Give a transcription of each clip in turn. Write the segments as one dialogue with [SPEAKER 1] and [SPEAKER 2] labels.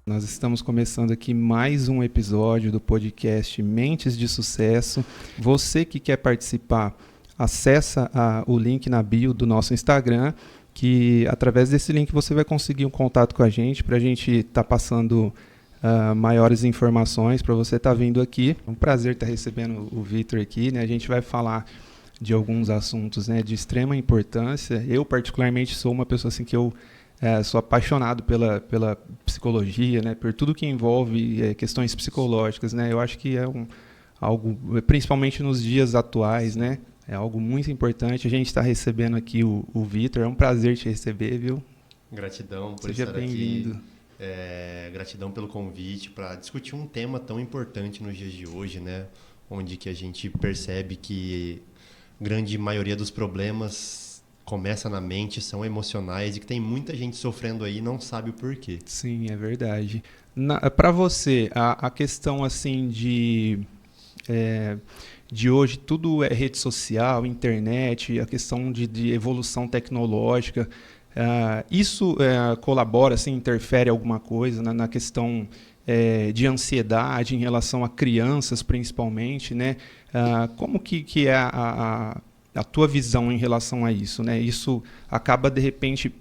[SPEAKER 1] Nós estamos começando aqui mais um episódio do podcast Mentes de Sucesso. Você que quer participar, acessa o link na bio do nosso Instagram, que através desse link você vai conseguir um contato com a gente para a gente estar passando maiores informações para você estar vindo aqui. É um prazer estar recebendo o Vitor aqui, né? A gente vai falar de alguns assuntos, né, de extrema importância. Eu particularmente sou uma pessoa assim que eu sou apaixonado pela psicologia, né, por tudo que envolve questões psicológicas, né. Eu acho que é algo, principalmente nos dias atuais, né, é algo muito importante. A gente está recebendo aqui o Vitor. É um prazer te receber, viu?
[SPEAKER 2] Gratidão por
[SPEAKER 1] Seja
[SPEAKER 2] estar
[SPEAKER 1] bem-vindo.
[SPEAKER 2] aqui. Gratidão pelo convite para discutir um tema tão importante nos dias de hoje, né, onde que a gente percebe que grande maioria dos problemas começa na mente, são emocionais e que tem muita gente sofrendo aí e não sabe o porquê.
[SPEAKER 1] Sim, é verdade. Para você, a questão assim de hoje, tudo é rede social, internet, a questão de evolução tecnológica, isso colabora, assim, interfere alguma coisa na questão de ansiedade em relação a crianças, principalmente, né? Como que é a tua visão em relação a isso, né? Isso acaba, de repente,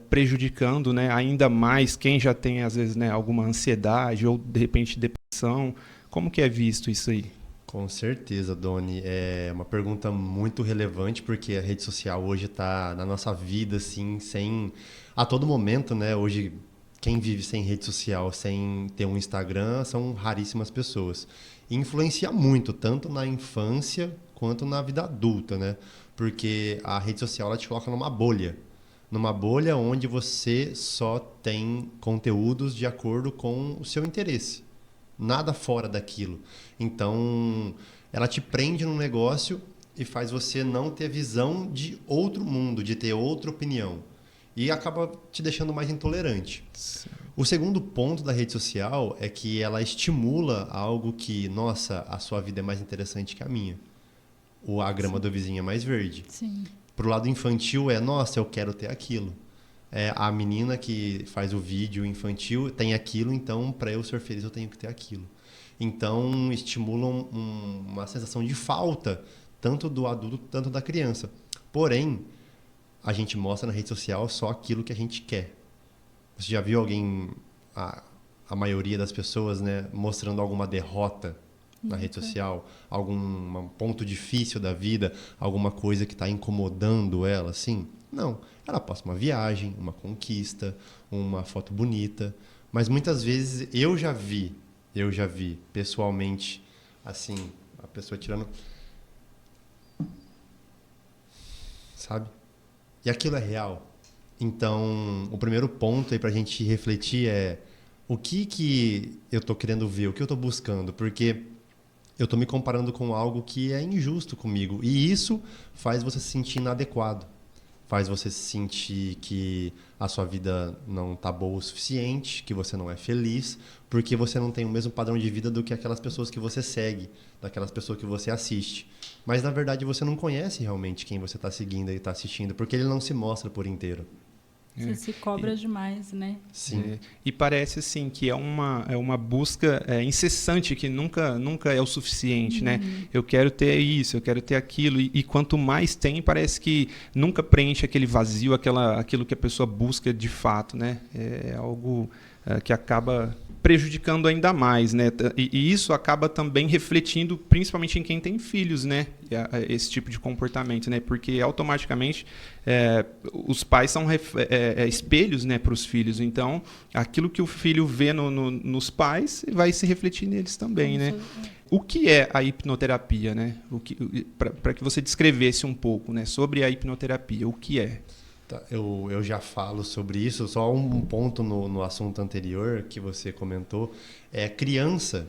[SPEAKER 1] prejudicando, né, ainda mais quem já tem, às vezes, né, alguma ansiedade ou, de repente, depressão. Como que é visto isso aí?
[SPEAKER 2] Com certeza, Doni. É uma pergunta muito relevante porque a rede social hoje está na nossa vida, assim, a todo momento, né? Hoje, quem vive sem rede social, sem ter um Instagram, são raríssimas pessoas. E influencia muito, tanto na infância quanto na vida adulta, né? Porque a rede social ela te coloca numa bolha onde você só tem conteúdos de acordo com o seu interesse, nada fora daquilo. Então, ela te prende num negócio e faz você não ter visão de outro mundo, de ter outra opinião. E acaba te deixando mais intolerante. O segundo ponto da rede social é que ela estimula algo que, nossa, a sua vida é mais interessante que a minha. A grama do vizinho é mais verde.
[SPEAKER 3] Sim.
[SPEAKER 2] Pro lado infantil nossa, eu quero ter aquilo. A menina que faz o vídeo infantil tem aquilo, então para eu ser feliz eu tenho que ter aquilo. Então estimulam uma sensação de falta, tanto do adulto quanto da criança. Porém, a gente mostra na rede social só aquilo que a gente quer. Você já viu alguém, a maioria das pessoas, né, mostrando alguma derrota na rede social, algum ponto difícil da vida, alguma coisa que está incomodando ela, assim? Não. Ela posta uma viagem, uma conquista, uma foto bonita, mas muitas vezes eu já vi pessoalmente, assim, a pessoa tirando, sabe? E aquilo é real. Então, o primeiro ponto aí pra gente refletir é o que eu tô querendo ver, o que eu tô buscando, porque eu tô me comparando com algo que é injusto comigo. E isso faz você se sentir inadequado. Faz você sentir que a sua vida não tá boa o suficiente, que você não é feliz, porque você não tem o mesmo padrão de vida do que aquelas pessoas que você segue, daquelas pessoas que você assiste. Mas, na verdade, você não conhece realmente quem você está seguindo e está assistindo, porque ele não se mostra por inteiro.
[SPEAKER 3] Você se cobra demais, né?
[SPEAKER 2] Sim.
[SPEAKER 1] E parece assim que é uma busca incessante que nunca é o suficiente, né? Eu quero ter isso, eu quero ter aquilo, e quanto mais tem, parece que nunca preenche aquele vazio, aquilo que a pessoa busca de fato, né? É algo que acaba prejudicando ainda mais, né? E isso acaba também refletindo principalmente em quem tem filhos, né? Esse tipo de comportamento, né? Porque automaticamente os pais são espelhos, né, para os filhos. Então, aquilo que o filho vê nos pais vai se refletir neles também, né? O que é a hipnoterapia, né? Para que você descrevesse um pouco, né, sobre a hipnoterapia, o que é?
[SPEAKER 2] Tá, eu já falo sobre isso, só um ponto no assunto anterior que você comentou. Criança,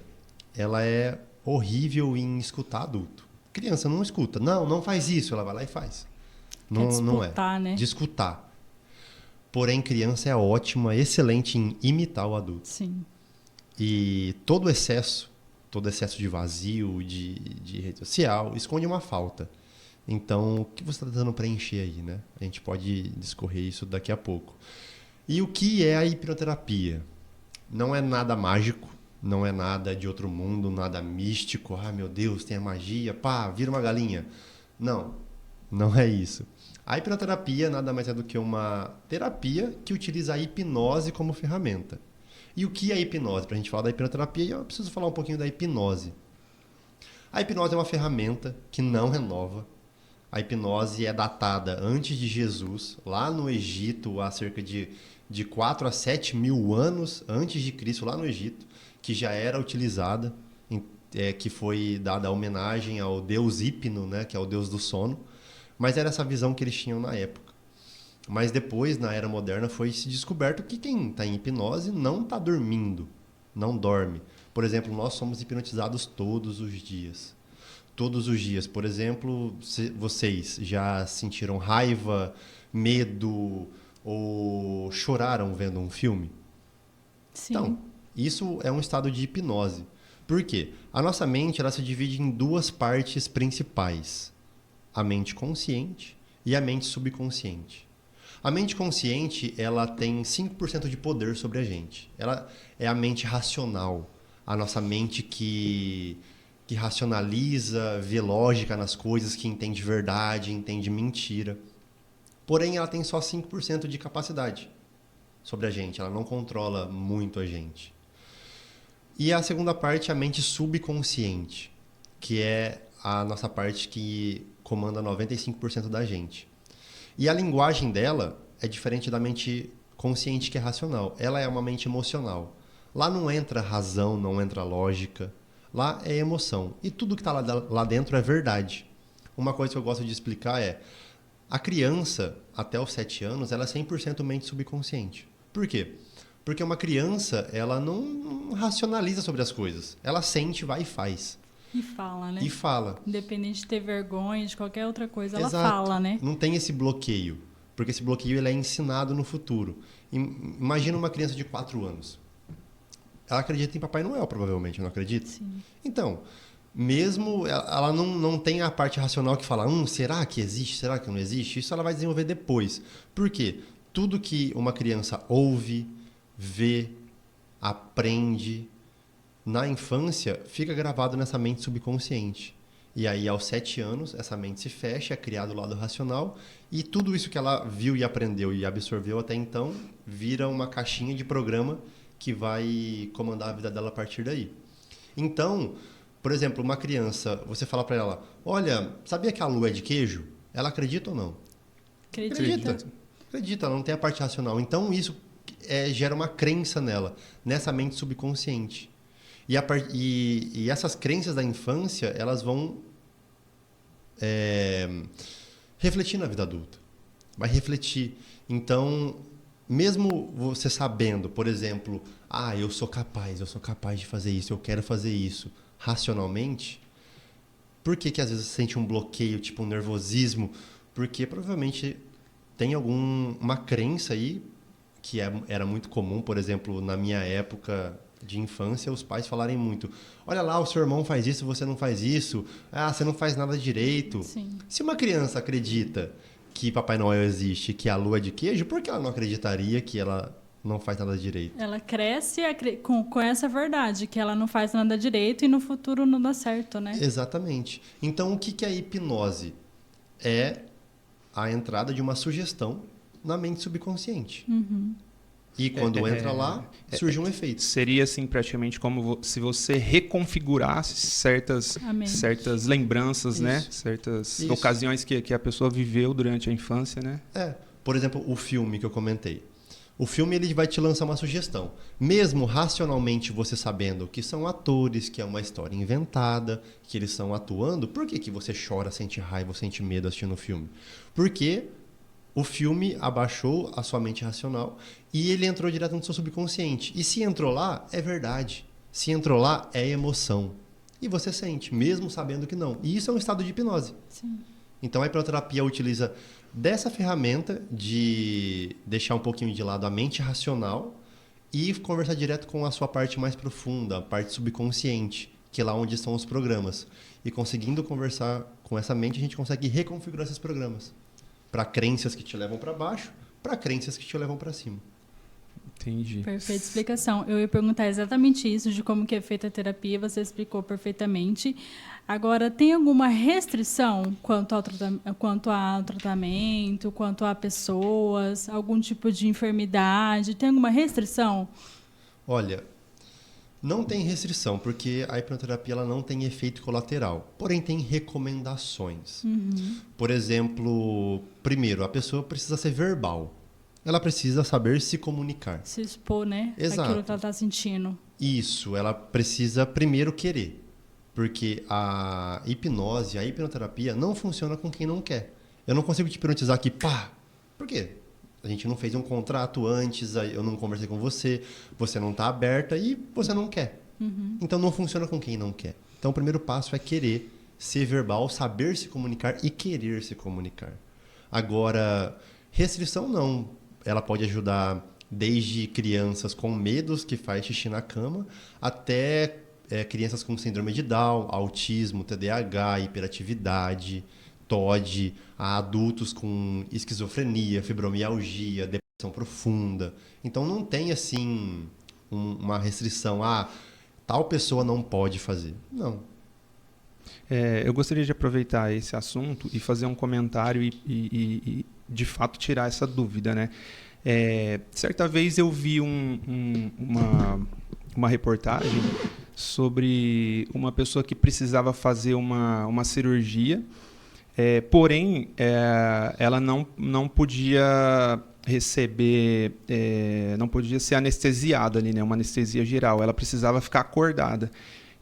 [SPEAKER 2] ela é horrível em escutar adulto. Criança não escuta. Não faz isso. Ela vai lá e faz. Não é.
[SPEAKER 3] Né?
[SPEAKER 2] De escutar. Porém, criança é ótima, excelente em imitar o adulto.
[SPEAKER 3] Sim.
[SPEAKER 2] E todo excesso de vazio, de rede social, esconde uma falta. Então, o que você está tentando preencher aí, né? A gente pode discorrer isso daqui a pouco. E o que é a hipnoterapia? não é nada mágico, não é nada de outro mundo, nada místico. Ah, meu Deus, tem a magia, pá, vira uma galinha. Não, não é isso. A hipnoterapia nada mais é do que uma terapia que utiliza a hipnose como ferramenta. E o que é hipnose? Para a gente falar da hipnoterapia, eu preciso falar um pouquinho da hipnose. A hipnose é uma ferramenta que não é nova. A hipnose é datada antes de Jesus, lá no Egito, há cerca de 4 a 7 mil anos antes de Cristo, lá no Egito, que já era utilizada, que foi dada a homenagem ao deus Hipno, né, que é o deus do sono. Mas era essa visão que eles tinham na época. Mas depois, na era moderna, foi se descoberto que quem está em hipnose não está dormindo, não dorme. Por exemplo, nós somos hipnotizados todos os dias. Todos os dias. Por exemplo, vocês já sentiram raiva, medo ou choraram vendo um filme?
[SPEAKER 3] Sim.
[SPEAKER 2] Então, isso é um estado de hipnose. Por quê? A nossa mente ela se divide em duas partes principais. A mente consciente e a mente subconsciente. A mente consciente, ela tem 5% de poder sobre a gente. Ela é a mente racional, a nossa mente que racionaliza, vê lógica nas coisas, que entende verdade, entende mentira. Porém, ela tem só 5% de capacidade sobre a gente, ela não controla muito a gente. E a segunda parte é a mente subconsciente, que é a nossa parte que comanda 95% da gente. E a linguagem dela é diferente da mente consciente, que é racional. Ela é uma mente emocional. Lá não entra razão, não entra lógica. Lá é emoção. E tudo que está lá dentro é verdade. Uma coisa que eu gosto de explicar é: a criança, até os 7 anos, ela é 100% mente subconsciente. Por quê? Porque uma criança, ela não racionaliza sobre as coisas. Ela sente, vai e faz.
[SPEAKER 3] E fala, né?
[SPEAKER 2] E fala.
[SPEAKER 3] Independente de ter vergonha, de qualquer outra coisa, ela
[SPEAKER 2] Exato.
[SPEAKER 3] fala, né?
[SPEAKER 2] Não tem esse bloqueio. Porque esse bloqueio ele é ensinado no futuro. Imagina uma criança de 4 anos. Ela acredita em Papai Noel, provavelmente, não acredita?
[SPEAKER 3] Sim.
[SPEAKER 2] Então, mesmo ela não tem a parte racional que fala, será que existe? Será que não existe? Isso ela vai desenvolver depois. Por quê? Tudo que uma criança ouve, vê, aprende na infância fica gravado nessa mente subconsciente. E aí, aos 7 anos, essa mente se fecha, é criado o lado racional, e tudo isso que ela viu e aprendeu e absorveu até então vira uma caixinha de programa que vai comandar a vida dela a partir daí. Então, por exemplo, uma criança, você fala para ela, olha, sabia que a lua é de queijo? Ela acredita ou não?
[SPEAKER 3] Acredita.
[SPEAKER 2] Acredita, ela não tem a parte racional. Então, isso gera uma crença nela, nessa mente subconsciente. E essas crenças da infância, elas vão refletir na vida adulta. Vai refletir. Então, mesmo você sabendo, por exemplo, eu sou capaz de fazer isso, eu quero fazer isso, racionalmente, por que às vezes você sente um bloqueio, tipo um nervosismo? Porque provavelmente tem uma crença aí, que era muito comum, por exemplo, na minha época de infância, os pais falarem muito, olha lá, o seu irmão faz isso, você não faz isso, você não faz nada direito.
[SPEAKER 3] Sim.
[SPEAKER 2] Se uma criança acredita que Papai Noel existe, que a lua é de queijo, por que ela não acreditaria que ela não faz nada direito?
[SPEAKER 3] Ela cresce com essa verdade, que ela não faz nada direito e no futuro não dá certo, né?
[SPEAKER 2] Exatamente. Então, o que é a hipnose? É a entrada de uma sugestão na mente subconsciente.
[SPEAKER 3] Uhum.
[SPEAKER 2] E quando entra lá, surge um efeito.
[SPEAKER 1] Seria assim praticamente como se você reconfigurasse certas lembranças,
[SPEAKER 2] Isso.
[SPEAKER 1] né? Certas
[SPEAKER 2] Isso.
[SPEAKER 1] ocasiões que a pessoa viveu durante a infância, né?
[SPEAKER 2] Por exemplo, o filme que eu comentei. O filme ele vai te lançar uma sugestão. Mesmo racionalmente você sabendo que são atores, que é uma história inventada, que eles estão atuando, por que você chora, sente raiva, sente medo assistindo o filme? Porque o filme abaixou a sua mente racional e ele entrou direto no seu subconsciente. E se entrou lá, é verdade. Se entrou lá, é emoção. E você sente, mesmo sabendo que não. E isso é um estado de hipnose.
[SPEAKER 3] Sim.
[SPEAKER 2] Então a hipnoterapia utiliza dessa ferramenta de deixar um pouquinho de lado a mente racional e conversar direto com a sua parte mais profunda, a parte subconsciente, que é lá onde estão os programas. E conseguindo conversar com essa mente, a gente consegue reconfigurar esses programas para crenças que te levam para baixo, para crenças que te levam para cima.
[SPEAKER 1] Entendi.
[SPEAKER 3] Perfeita explicação. Eu ia perguntar exatamente isso, de como que é feita a terapia, você explicou perfeitamente. Agora, tem alguma restrição quanto ao tratamento, quanto a pessoas, algum tipo de enfermidade? Tem alguma restrição?
[SPEAKER 2] Olha, não tem restrição, porque a hipnoterapia ela não tem efeito colateral. Porém, tem recomendações. Por exemplo, primeiro, a pessoa precisa ser verbal. Ela precisa saber se comunicar.
[SPEAKER 3] Se expor, né?
[SPEAKER 2] Exato.
[SPEAKER 3] Aquilo que ela está sentindo.
[SPEAKER 2] Isso, ela precisa primeiro querer. Porque a hipnose, a hipnoterapia não funciona com quem não quer. Eu não consigo te hipnotizar aqui, pá. Por quê? A gente não fez um contrato antes, eu não conversei com você, você não está aberta e você não quer. Então não funciona com quem não quer. Então o primeiro passo é querer ser verbal, saber se comunicar e querer se comunicar. Agora, restrição não. Ela pode ajudar desde crianças com medos que faz xixi na cama até crianças com síndrome de Down, autismo, TDAH, hiperatividade, TOD, a adultos com esquizofrenia, fibromialgia, depressão profunda. Então não tem assim uma restrição, tal pessoa não pode fazer. Não.
[SPEAKER 1] Eu gostaria de aproveitar esse assunto e fazer um comentário e de fato tirar essa dúvida, né? Certa vez eu vi uma reportagem sobre uma pessoa que precisava fazer uma cirurgia, porém ela não podia receber, não podia ser anestesiada ali, né? Uma anestesia geral, ela precisava ficar acordada.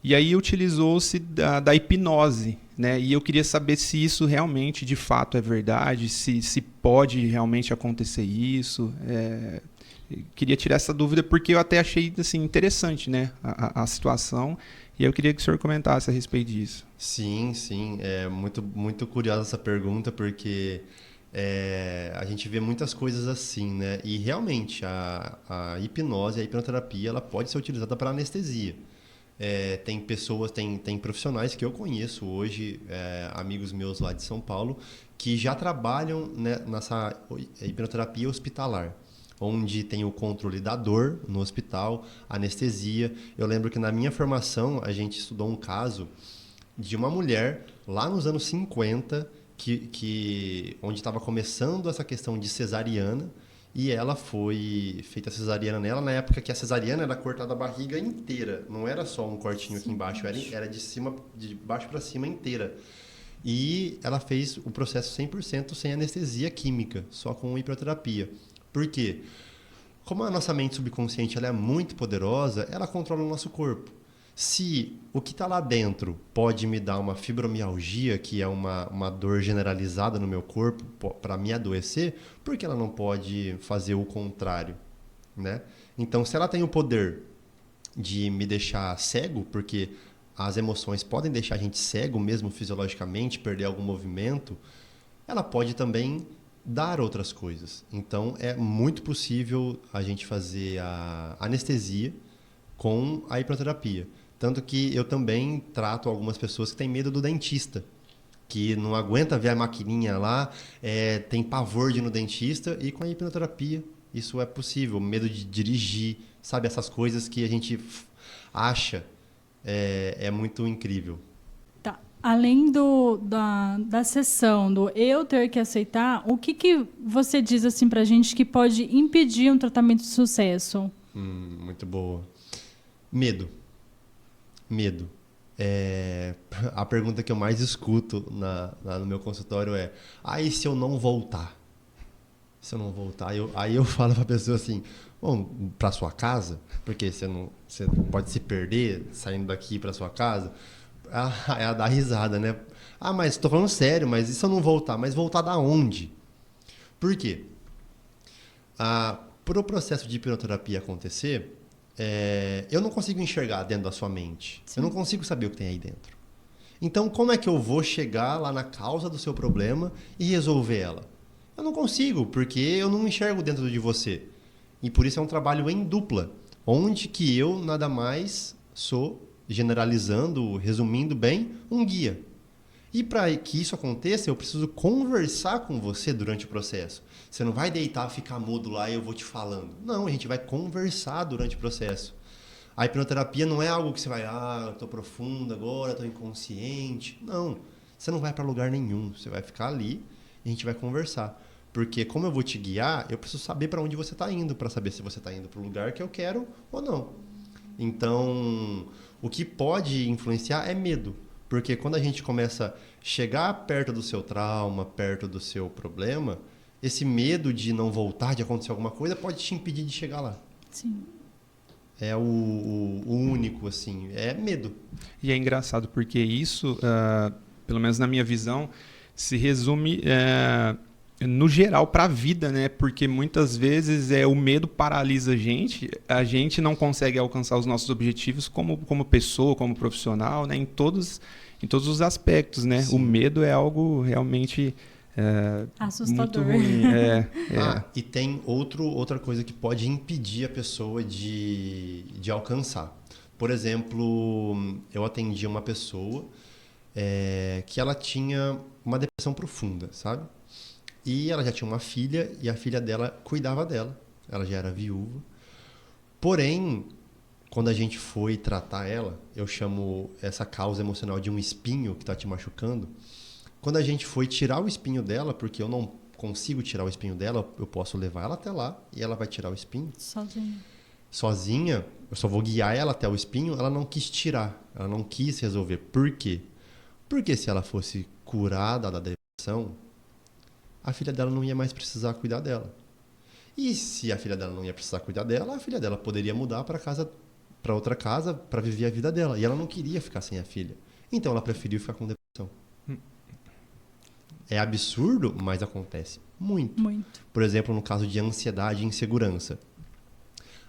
[SPEAKER 1] E aí utilizou-se da hipnose, né? E eu queria saber se isso realmente, de fato, é verdade, se pode realmente acontecer isso. Queria tirar essa dúvida porque eu até achei assim, interessante, né? A situação. E eu queria que o senhor comentasse a respeito disso.
[SPEAKER 2] Sim, sim. É muito, muito curiosa essa pergunta porque a gente vê muitas coisas assim, né? E realmente a hipnose, a hipnoterapia, ela pode ser utilizada para anestesia. Tem pessoas, tem profissionais que eu conheço hoje, amigos meus lá de São Paulo, que já trabalham, né, nessa hipnoterapia hospitalar, onde tem o controle da dor no hospital, anestesia. Eu lembro que na minha formação a gente estudou um caso de uma mulher lá nos anos 50, onde estava começando essa questão de cesariana, e ela foi feita a cesariana nela na época que a cesariana era cortada a barriga inteira. Não era só um cortinho aqui embaixo, era de baixo para cima inteira. E ela fez o processo 100% sem anestesia química, só com hipnoterapia. Por quê? Como a nossa mente subconsciente ela é muito poderosa, ela controla o nosso corpo. Se o que está lá dentro pode me dar uma fibromialgia, que é uma dor generalizada no meu corpo, para me adoecer, por que ela não pode fazer o contrário, né? Então, se ela tem o poder de me deixar cego, porque as emoções podem deixar a gente cego mesmo fisiologicamente, perder algum movimento, ela pode também dar outras coisas. Então, é muito possível a gente fazer a anestesia com a hipnoterapia. Tanto que eu também trato algumas pessoas que têm medo do dentista, que não aguenta ver a maquininha lá, tem pavor de ir no dentista, e com a hipnoterapia isso é possível. Medo de dirigir, sabe? Essas coisas que a gente acha é muito incrível.
[SPEAKER 3] Tá. Além da sessão, do eu ter que aceitar, o que você diz assim pra gente que pode impedir um tratamento de sucesso?
[SPEAKER 2] Muito boa. Medo. A pergunta que eu mais escuto no meu consultório é: e se eu não voltar? Se eu não voltar, aí eu falo para a pessoa assim: bom, para sua casa, porque você pode se perder saindo daqui para sua casa. Ela dá risada, né? Mas estou falando sério, mas e se eu não voltar? Mas voltar da onde? Por quê? Para o processo de hipnoterapia acontecer, eu não consigo enxergar dentro da sua mente. Sim. Eu não consigo saber o que tem aí dentro. Então, como é que eu vou chegar lá na causa do seu problema e resolver ela? Eu não consigo, porque eu não enxergo dentro de você. E por isso é um trabalho em dupla, onde que eu nada mais sou, generalizando, resumindo bem, um guia. E para que isso aconteça, eu preciso conversar com você durante o processo. Você não vai deitar, ficar mudo lá e eu vou te falando. Não, a gente vai conversar durante o processo. A hipnoterapia não é algo que você vai, eu tô profundo agora, tô inconsciente. Não, você não vai para lugar nenhum. Você vai ficar ali e a gente vai conversar. Porque como eu vou te guiar, eu preciso saber para onde você está indo, para saber se você está indo para o lugar que eu quero ou não. Então, o que pode influenciar é medo. Porque quando a gente começa a chegar perto do seu trauma, perto do seu problema, esse medo de não voltar, de acontecer alguma coisa, pode te impedir de chegar lá.
[SPEAKER 3] Sim.
[SPEAKER 2] É o único, assim, é medo.
[SPEAKER 1] E é engraçado porque isso, pelo menos na minha visão, se resume no geral para a vida, né? Porque muitas vezes o medo paralisa a gente não consegue alcançar os nossos objetivos como pessoa, como profissional, né? Em todos os aspectos, né?
[SPEAKER 2] Sim.
[SPEAKER 1] O medo é algo realmente
[SPEAKER 3] assustador.
[SPEAKER 1] muito ruim.
[SPEAKER 2] E tem outra coisa que pode impedir a pessoa de alcançar. Por exemplo, eu atendi uma pessoa que ela tinha uma depressão profunda, sabe? E ela já tinha uma filha e a filha dela cuidava dela. Ela já era viúva. Porém, quando a gente foi tratar ela, eu chamo essa causa emocional de um espinho que está te machucando. Quando a gente foi tirar o espinho dela, porque eu não consigo tirar o espinho dela, eu posso levar ela até lá e ela vai tirar o espinho. Sozinha, eu só vou guiar ela até o espinho, ela não quis tirar, ela não quis resolver. Por quê? Porque se ela fosse curada da depressão, a filha dela não ia mais precisar cuidar dela. E se a filha dela não ia precisar cuidar dela, a filha dela poderia mudar para outra casa para viver a vida dela. E ela não queria ficar sem a filha. Então ela preferiu ficar com depressão. É absurdo, mas acontece muito. Por exemplo, no caso de ansiedade e insegurança.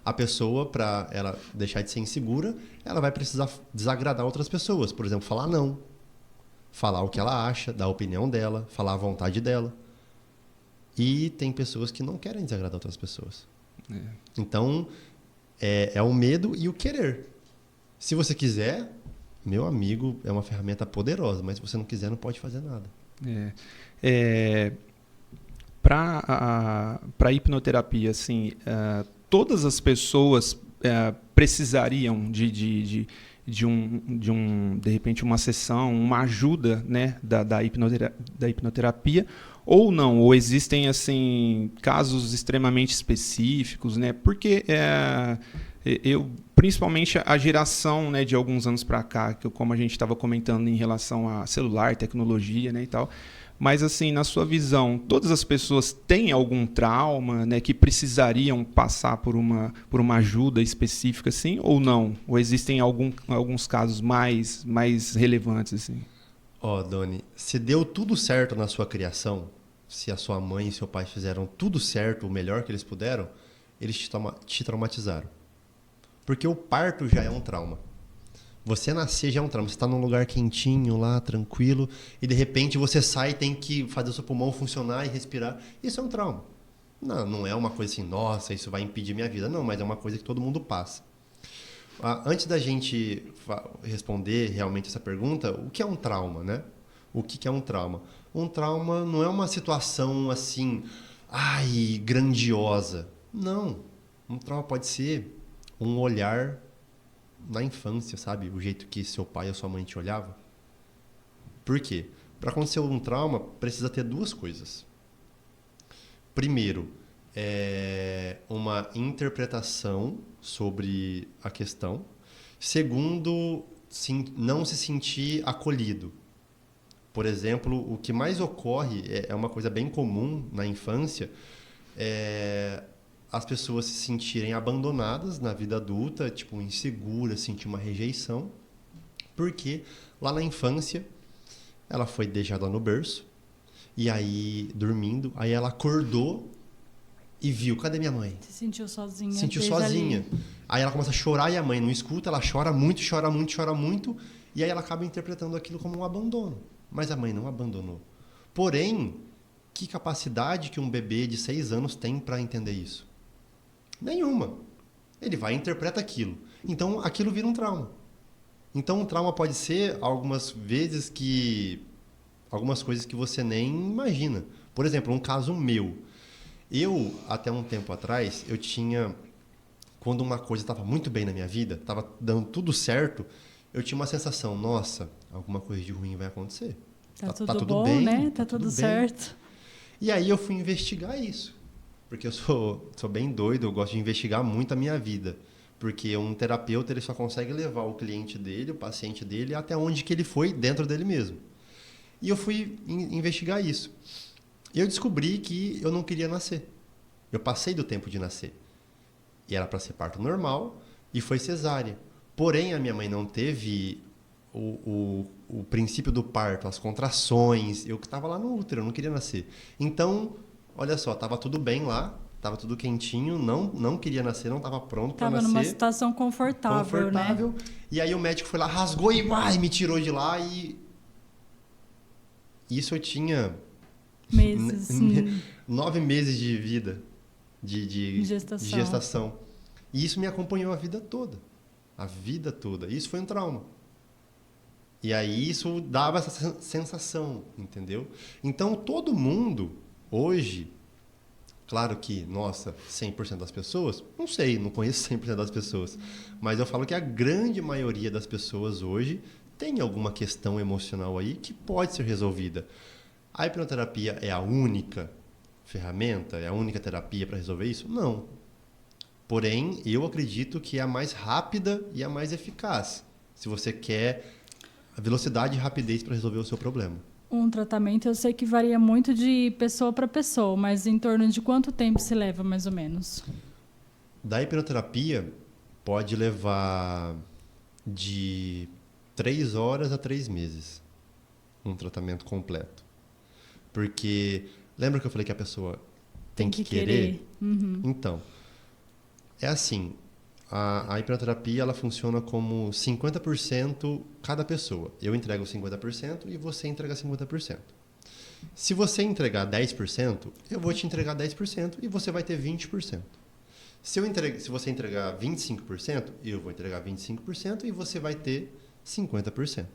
[SPEAKER 2] A pessoa, para ela deixar de ser insegura, ela vai precisar desagradar outras pessoas. Por exemplo, falar não. Falar o que ela acha, dar a opinião dela, falar a vontade dela. E tem pessoas que não querem desagradar outras pessoas. Então, é o medo e o querer. Se você quiser, meu amigo, é uma ferramenta poderosa, mas se você não quiser, não pode fazer nada.
[SPEAKER 1] Para a hipnoterapia, assim, todas as pessoas precisariam de repente, uma sessão, uma ajuda, né, da hipnoterapia, ou não? Ou existem assim, casos extremamente específicos, né? Porque principalmente a geração, né, de alguns anos para cá, como a gente estava comentando em relação a celular, tecnologia, né, e tal. Mas, assim, na sua visão, todas as pessoas têm algum trauma, né, que precisariam passar por uma ajuda específica, assim, ou não? Ou existem alguns casos mais relevantes, assim?
[SPEAKER 2] Doni, se deu tudo certo na sua criação, se a sua mãe e seu pai fizeram tudo certo, o melhor que eles puderam, eles te traumatizaram. Porque o parto já é um trauma. Você nascer já é um trauma. Você está num lugar quentinho lá, tranquilo, e de repente você sai e tem que fazer o seu pulmão funcionar e respirar. Isso é um trauma. Não é uma coisa assim, nossa, isso vai impedir minha vida. Não, mas é uma coisa que todo mundo passa. Antes da gente responder realmente essa pergunta, o que é um trauma, né? O que é um trauma? Um trauma não é uma situação assim, grandiosa. Não. Um trauma pode ser um olhar na infância, sabe? O jeito que seu pai ou sua mãe te olhava. Por quê? Para acontecer um trauma, precisa ter duas coisas. Primeiro, uma interpretação sobre a questão. Segundo, não se sentir acolhido. Por exemplo, o que mais ocorre, é uma coisa bem comum na infância, as pessoas se sentirem abandonadas na vida adulta, tipo, inseguras, sentir uma rejeição, porque lá na infância ela foi deixada no berço, e aí, dormindo, aí ela acordou e viu, cadê minha mãe?
[SPEAKER 3] Se sentiu sozinha.
[SPEAKER 2] Sentiu sozinha. Ali. Aí ela começa a chorar e a mãe não escuta, ela chora muito, e aí ela acaba interpretando aquilo como um abandono. Mas a mãe não abandonou. Porém, que capacidade que um bebê de 6 anos tem para entender isso? Nenhuma. Ele vai e interpreta aquilo. Então, aquilo vira um trauma. Então, um trauma pode ser, algumas vezes, que algumas coisas que você nem imagina. Por exemplo, um caso meu. Eu, até um tempo atrás, eu tinha... Quando uma coisa estava muito bem na minha vida, estava dando tudo certo, eu tinha uma sensação, nossa, alguma coisa de ruim vai acontecer.
[SPEAKER 3] Tá tudo bom,
[SPEAKER 2] bem,
[SPEAKER 3] né? Tá tudo certo.
[SPEAKER 2] E aí eu fui investigar isso. Porque eu sou bem doido, eu gosto de investigar muito a minha vida. Porque um terapeuta ele só consegue levar o cliente dele, o paciente dele, até onde que ele foi dentro dele mesmo. E eu fui investigar isso. E eu descobri que eu não queria nascer. Eu passei do tempo de nascer. E era para ser parto normal e foi cesárea. Porém, a minha mãe não teve o princípio do parto, as contrações. Eu que estava lá no útero, eu não queria nascer. Então, olha só, estava tudo bem lá, estava tudo quentinho, não queria nascer, não estava pronto para nascer.
[SPEAKER 3] Estava numa situação confortável, né?
[SPEAKER 2] E aí o médico foi lá, rasgou e me tirou de lá. E isso eu tinha...
[SPEAKER 3] Meses.
[SPEAKER 2] 9 meses de vida. De gestação. E isso me acompanhou a vida toda. A vida toda. Isso foi um trauma. E aí isso dava essa sensação, entendeu? Então todo mundo, hoje, claro que, nossa, 100% das pessoas, não sei, não conheço 100% das pessoas, mas eu falo que a grande maioria das pessoas hoje tem alguma questão emocional aí que pode ser resolvida. A hipnoterapia é a única ferramenta? É a única terapia para resolver isso? Não. Porém, eu acredito que é a mais rápida e a mais eficaz, se você quer a velocidade e rapidez para resolver o seu problema.
[SPEAKER 3] Um tratamento eu sei que varia muito de pessoa para pessoa, mas em torno de quanto tempo se leva, mais ou menos?
[SPEAKER 2] Da hipnoterapia, pode levar de 3 horas a 3 meses um tratamento completo. Porque... Lembra que eu falei que a pessoa tem que querer?
[SPEAKER 3] Uhum.
[SPEAKER 2] Então, é assim, a hipnoterapia ela funciona como 50% cada pessoa. Eu entrego 50% e você entrega 50%. Se você entregar 10%, eu vou te entregar 10% e você vai ter 20%. Se você entregar 25%, eu vou entregar 25% e você vai ter 50%.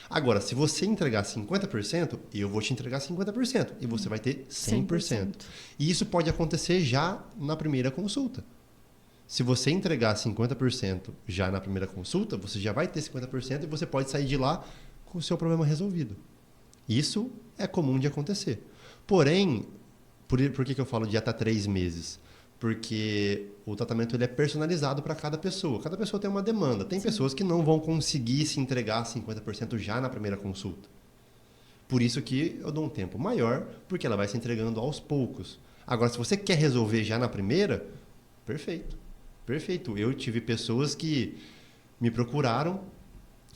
[SPEAKER 2] Agora, se você entregar 50%, eu vou te entregar 50% e você vai ter 100%. E isso pode acontecer já na primeira consulta. Se você entregar 50% já na primeira consulta, você já vai ter 50% e você pode sair de lá com o seu problema resolvido. Isso é comum de acontecer. Porém, por que eu falo de até 3 meses? Porque o tratamento ele é personalizado para cada pessoa. Cada pessoa tem uma demanda. Tem pessoas que não vão conseguir se entregar 50% já na primeira consulta. Por isso que eu dou um tempo maior, porque ela vai se entregando aos poucos. Agora, se você quer resolver já na primeira, perfeito. Perfeito. Eu tive pessoas que me procuraram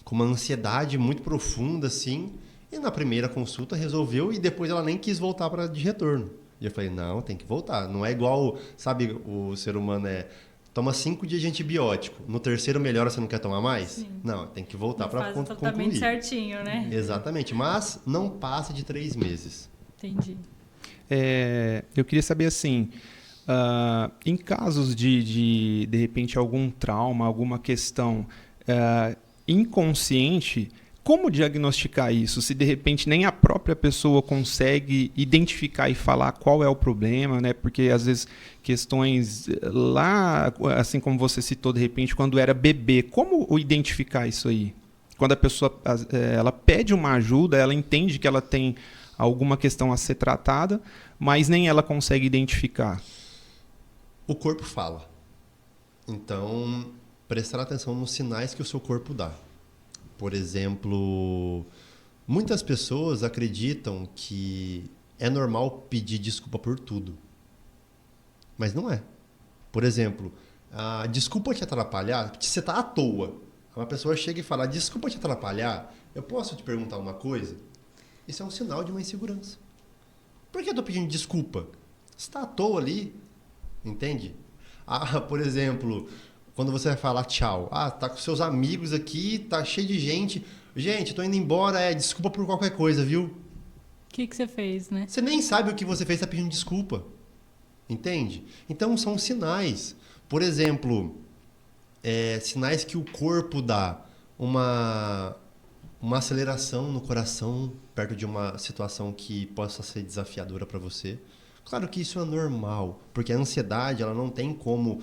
[SPEAKER 2] com uma ansiedade muito profunda, assim, e na primeira consulta resolveu e depois ela nem quis voltar de retorno. E eu falei, não, tem que voltar. Não é igual, sabe, o ser humano toma 5 dias de antibiótico. No terceiro melhora, você não quer tomar mais?
[SPEAKER 3] Sim.
[SPEAKER 2] Não, tem que voltar para concluir.
[SPEAKER 3] Faz o tratamento certinho, né?
[SPEAKER 2] Exatamente, mas não passa de 3 meses.
[SPEAKER 3] Entendi.
[SPEAKER 1] Eu queria saber assim, em casos de repente algum trauma, alguma questão inconsciente, como diagnosticar isso? Se de repente nem a própria pessoa consegue identificar e falar qual é o problema, né? Porque às vezes questões lá, assim como você citou de repente, quando era bebê, como identificar isso aí? Quando a pessoa ela pede uma ajuda, ela entende que ela tem alguma questão a ser tratada, mas nem ela consegue identificar.
[SPEAKER 2] O corpo fala. Então, prestar atenção nos sinais que o seu corpo dá. Por exemplo, muitas pessoas acreditam que é normal pedir desculpa por tudo. Mas não é. Por exemplo, desculpa te atrapalhar, você está à toa. Uma pessoa chega e fala, desculpa te atrapalhar, eu posso te perguntar uma coisa? Isso é um sinal de uma insegurança. Por que eu estou pedindo desculpa? Você está à toa ali, entende? Por exemplo... Quando você vai falar tchau, tá com seus amigos aqui, tá cheio de gente. Gente, tô indo embora, desculpa por qualquer coisa, viu?
[SPEAKER 3] O que você fez, né?
[SPEAKER 2] Você nem sabe o que você fez, tá pedindo desculpa. Entende? Então, são sinais. Por exemplo, sinais que o corpo dá. uma aceleração no coração perto de uma situação que possa ser desafiadora para você. Claro que isso é normal, porque a ansiedade ela não tem como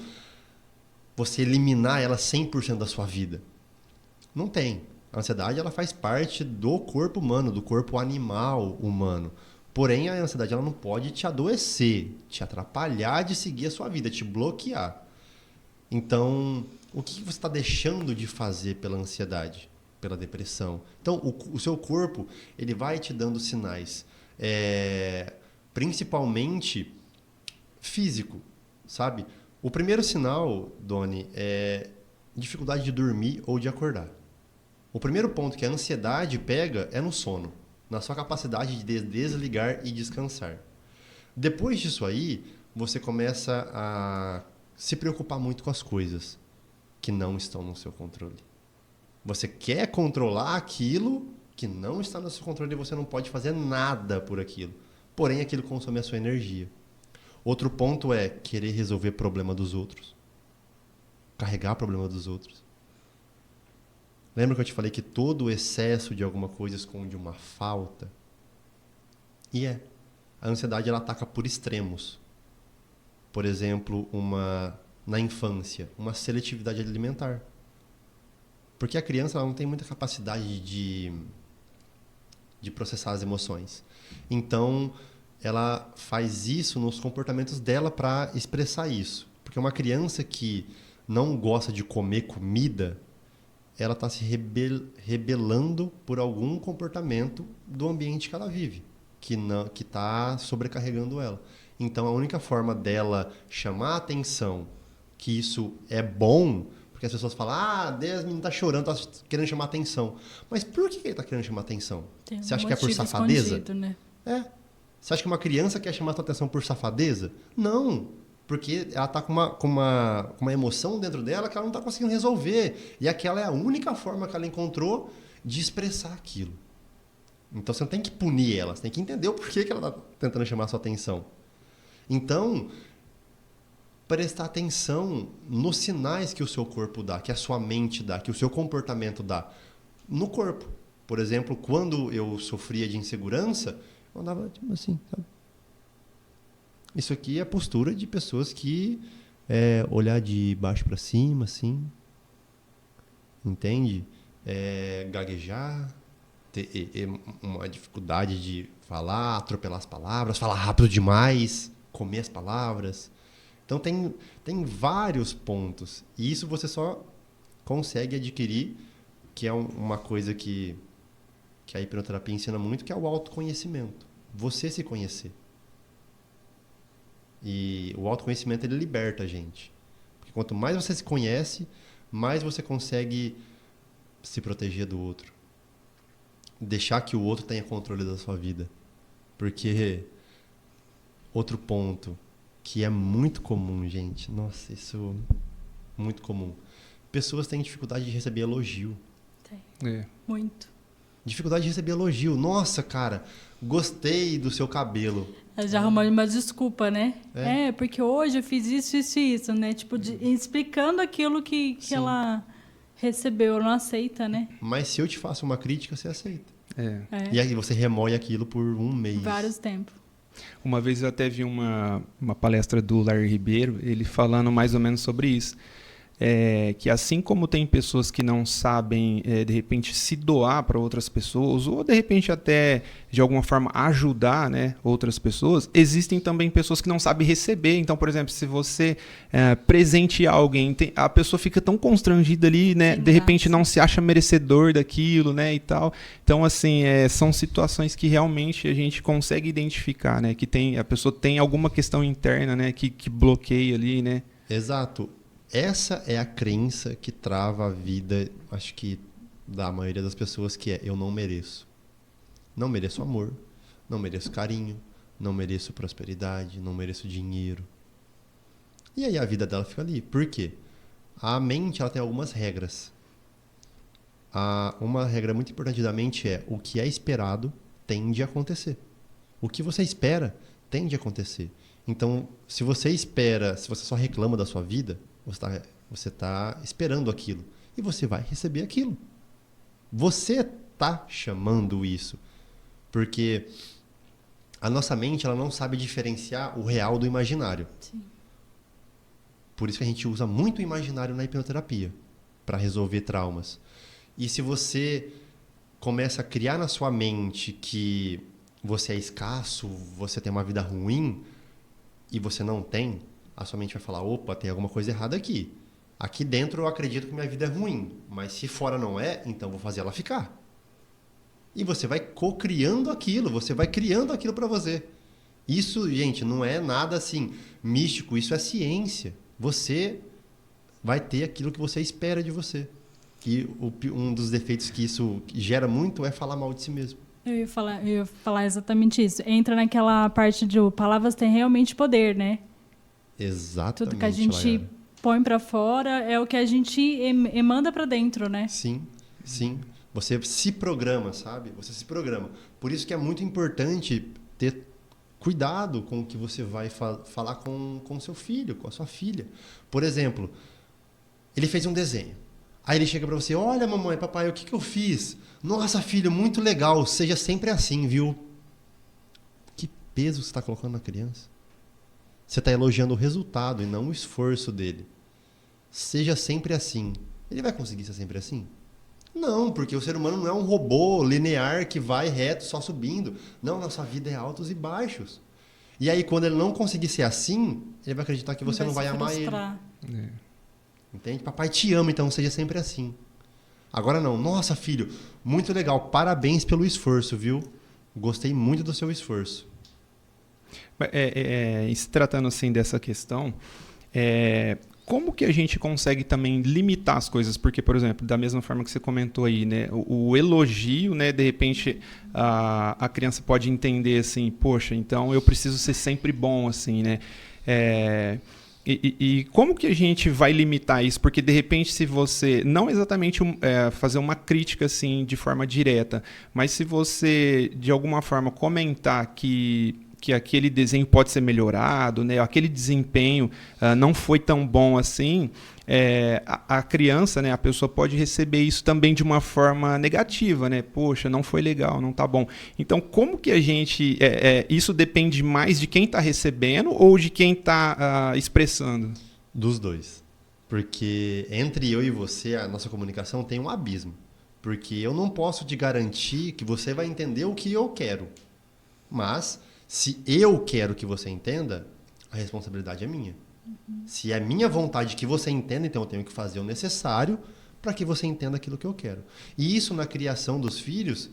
[SPEAKER 2] você eliminar ela 100% da sua vida. Não tem. A ansiedade ela faz parte do corpo humano, do corpo animal humano. Porém, a ansiedade ela não pode te adoecer, te atrapalhar de seguir a sua vida, te bloquear. Então, o que você está deixando de fazer pela ansiedade, pela depressão? Então, o seu corpo ele vai te dando sinais, principalmente físico, sabe? O primeiro sinal, Doni, é dificuldade de dormir ou de acordar. O primeiro ponto que a ansiedade pega é no sono, na sua capacidade de desligar e descansar. Depois disso aí, você começa a se preocupar muito com as coisas que não estão no seu controle. Você quer controlar aquilo que não está no seu controle e você não pode fazer nada por aquilo. Porém, aquilo consome a sua energia. Outro ponto é querer resolver problema dos outros. Carregar problema dos outros. Lembra que eu te falei que todo excesso de alguma coisa esconde uma falta? E a ansiedade ela ataca por extremos. Por exemplo, na infância, uma seletividade alimentar. Porque a criança ela não tem muita capacidade de processar as emoções. Então, ela faz isso nos comportamentos dela para expressar isso. Porque uma criança que não gosta de comer comida, ela está se rebelando por algum comportamento do ambiente que ela vive, que está sobrecarregando ela. Então, a única forma dela chamar a atenção que isso é bom, porque as pessoas falam, Deus, menino está chorando, está querendo chamar atenção. Mas por que ele está querendo chamar atenção? Você acha que é por safadeza?
[SPEAKER 3] Né?
[SPEAKER 2] Você acha que uma criança quer chamar a sua atenção por safadeza? Não. Porque ela está com uma emoção dentro dela que ela não está conseguindo resolver. E aquela é a única forma que ela encontrou de expressar aquilo. Então, você não tem que punir ela. Você tem que entender o porquê que ela está tentando chamar a sua atenção. Então, prestar atenção nos sinais que o seu corpo dá, que a sua mente dá, que o seu comportamento dá no corpo. Por exemplo, quando eu sofria de insegurança, eu andava tipo assim, sabe? Isso aqui é a postura de pessoas que olhar de baixo para cima, assim. Entende? Gaguejar, ter uma dificuldade de falar, atropelar as palavras, falar rápido demais, comer as palavras. Então, tem vários pontos. E isso você só consegue adquirir, que é uma coisa que a hipnoterapia ensina muito, que é o autoconhecimento. Você se conhecer. E o autoconhecimento, ele liberta a gente. Porque quanto mais você se conhece, mais você consegue se proteger do outro. Deixar que o outro tenha controle da sua vida. Porque outro ponto que é muito comum, gente. Nossa, isso é muito comum. Pessoas têm dificuldade de receber elogio.
[SPEAKER 3] Tem. Muito.
[SPEAKER 2] Dificuldade de receber elogio. Nossa, cara, gostei do seu cabelo.
[SPEAKER 3] Ela já arrumou uma desculpa, né? Porque hoje eu fiz isso, isso e isso, né? Tipo, explicando aquilo que ela recebeu, não aceita, né?
[SPEAKER 2] Mas se eu te faço uma crítica, você aceita.
[SPEAKER 1] É.
[SPEAKER 2] E aí você remoe aquilo por um mês.
[SPEAKER 3] Vários tempos.
[SPEAKER 1] Uma vez eu até vi uma palestra do Larry Ribeiro, ele falando mais ou menos sobre isso. Que assim como tem pessoas que não sabem, de repente, se doar para outras pessoas, ou de repente até, de alguma forma, ajudar, né, outras pessoas, existem também pessoas que não sabem receber. Então, por exemplo, se você presentear alguém, a pessoa fica tão constrangida ali, né, de repente não se acha merecedor daquilo, né, e tal. Então, assim, são situações que realmente a gente consegue identificar, né, que a pessoa tem alguma questão interna, né, que bloqueia ali, né.
[SPEAKER 2] Exato. Essa é a crença que trava a vida, acho que da maioria das pessoas, que eu não mereço. Não mereço amor, não mereço carinho, não mereço prosperidade, não mereço dinheiro. E aí a vida dela fica ali. Por quê? A mente ela tem algumas regras. Uma regra muito importante da mente é: o que é esperado tende a acontecer. O que você espera tende a acontecer. Então, se você só reclama da sua vida, você está esperando aquilo. E você vai receber aquilo. Você está chamando isso. Porque a nossa mente ela não sabe diferenciar o real do imaginário.
[SPEAKER 3] Sim.
[SPEAKER 2] Por isso que a gente usa muito o imaginário na hipnoterapia, para resolver traumas. E se você começa a criar na sua mente que você é escasso, você tem uma vida ruim, e você não tem, a sua mente vai falar, opa, tem alguma coisa errada aqui. Aqui dentro eu acredito que minha vida é ruim, mas se fora não é, então vou fazer ela ficar. E você vai co-criando aquilo, você vai criando aquilo para você. Isso, gente, não é nada assim místico, isso é ciência. Você vai ter aquilo que você espera de você. E um dos defeitos que isso gera muito é falar mal de si mesmo.
[SPEAKER 3] Eu ia falar exatamente isso. Entra naquela parte de palavras têm realmente poder, né?
[SPEAKER 2] Exatamente.
[SPEAKER 3] Tudo que a gente põe para fora é o que a gente emanda para dentro, né?
[SPEAKER 2] Sim, sim. Você se programa, sabe? Você se programa. Por isso que é muito importante ter cuidado com o que você vai falar com seu filho, com a sua filha. Por exemplo, ele fez um desenho. Aí ele chega para você, olha mamãe, papai, o que eu fiz? Nossa, filho, muito legal, seja sempre assim, viu? Que peso você está colocando na criança? Você está elogiando o resultado e não o esforço dele. Seja sempre assim. Ele vai conseguir ser sempre assim? Não, porque o ser humano não é um robô linear que vai reto, só subindo. Não, nossa vida é altos e baixos. E aí, quando ele não conseguir ser assim, ele vai acreditar que você não vai amar ele. Entende? Papai te ama, então seja sempre assim. Agora não. Nossa, filho, muito legal. Parabéns pelo esforço, viu? Gostei muito do seu esforço.
[SPEAKER 1] Se tratando assim dessa questão, como que a gente consegue também limitar as coisas? Porque, por exemplo, da mesma forma que você comentou aí, né, o elogio, né, de repente a criança pode entender assim, poxa, então eu preciso ser sempre bom, assim, né? E como que a gente vai limitar isso? Porque, de repente, se você... Não exatamente fazer uma crítica assim, de forma direta, mas se você, de alguma forma, comentar que aquele desenho pode ser melhorado, né? Aquele desempenho não foi tão bom assim, a criança, né? A pessoa pode receber isso também de uma forma negativa, né? Poxa, não foi legal, não tá bom. Então, como que a gente... isso depende mais de quem está recebendo ou de quem está expressando?
[SPEAKER 2] Dos dois. Porque entre eu e você, a nossa comunicação tem um abismo. Porque eu não posso te garantir que você vai entender o que eu quero. Mas... se eu quero que você entenda, a responsabilidade é minha. Se é minha vontade que você entenda, então eu tenho que fazer o necessário para que você entenda aquilo que eu quero. E isso na criação dos filhos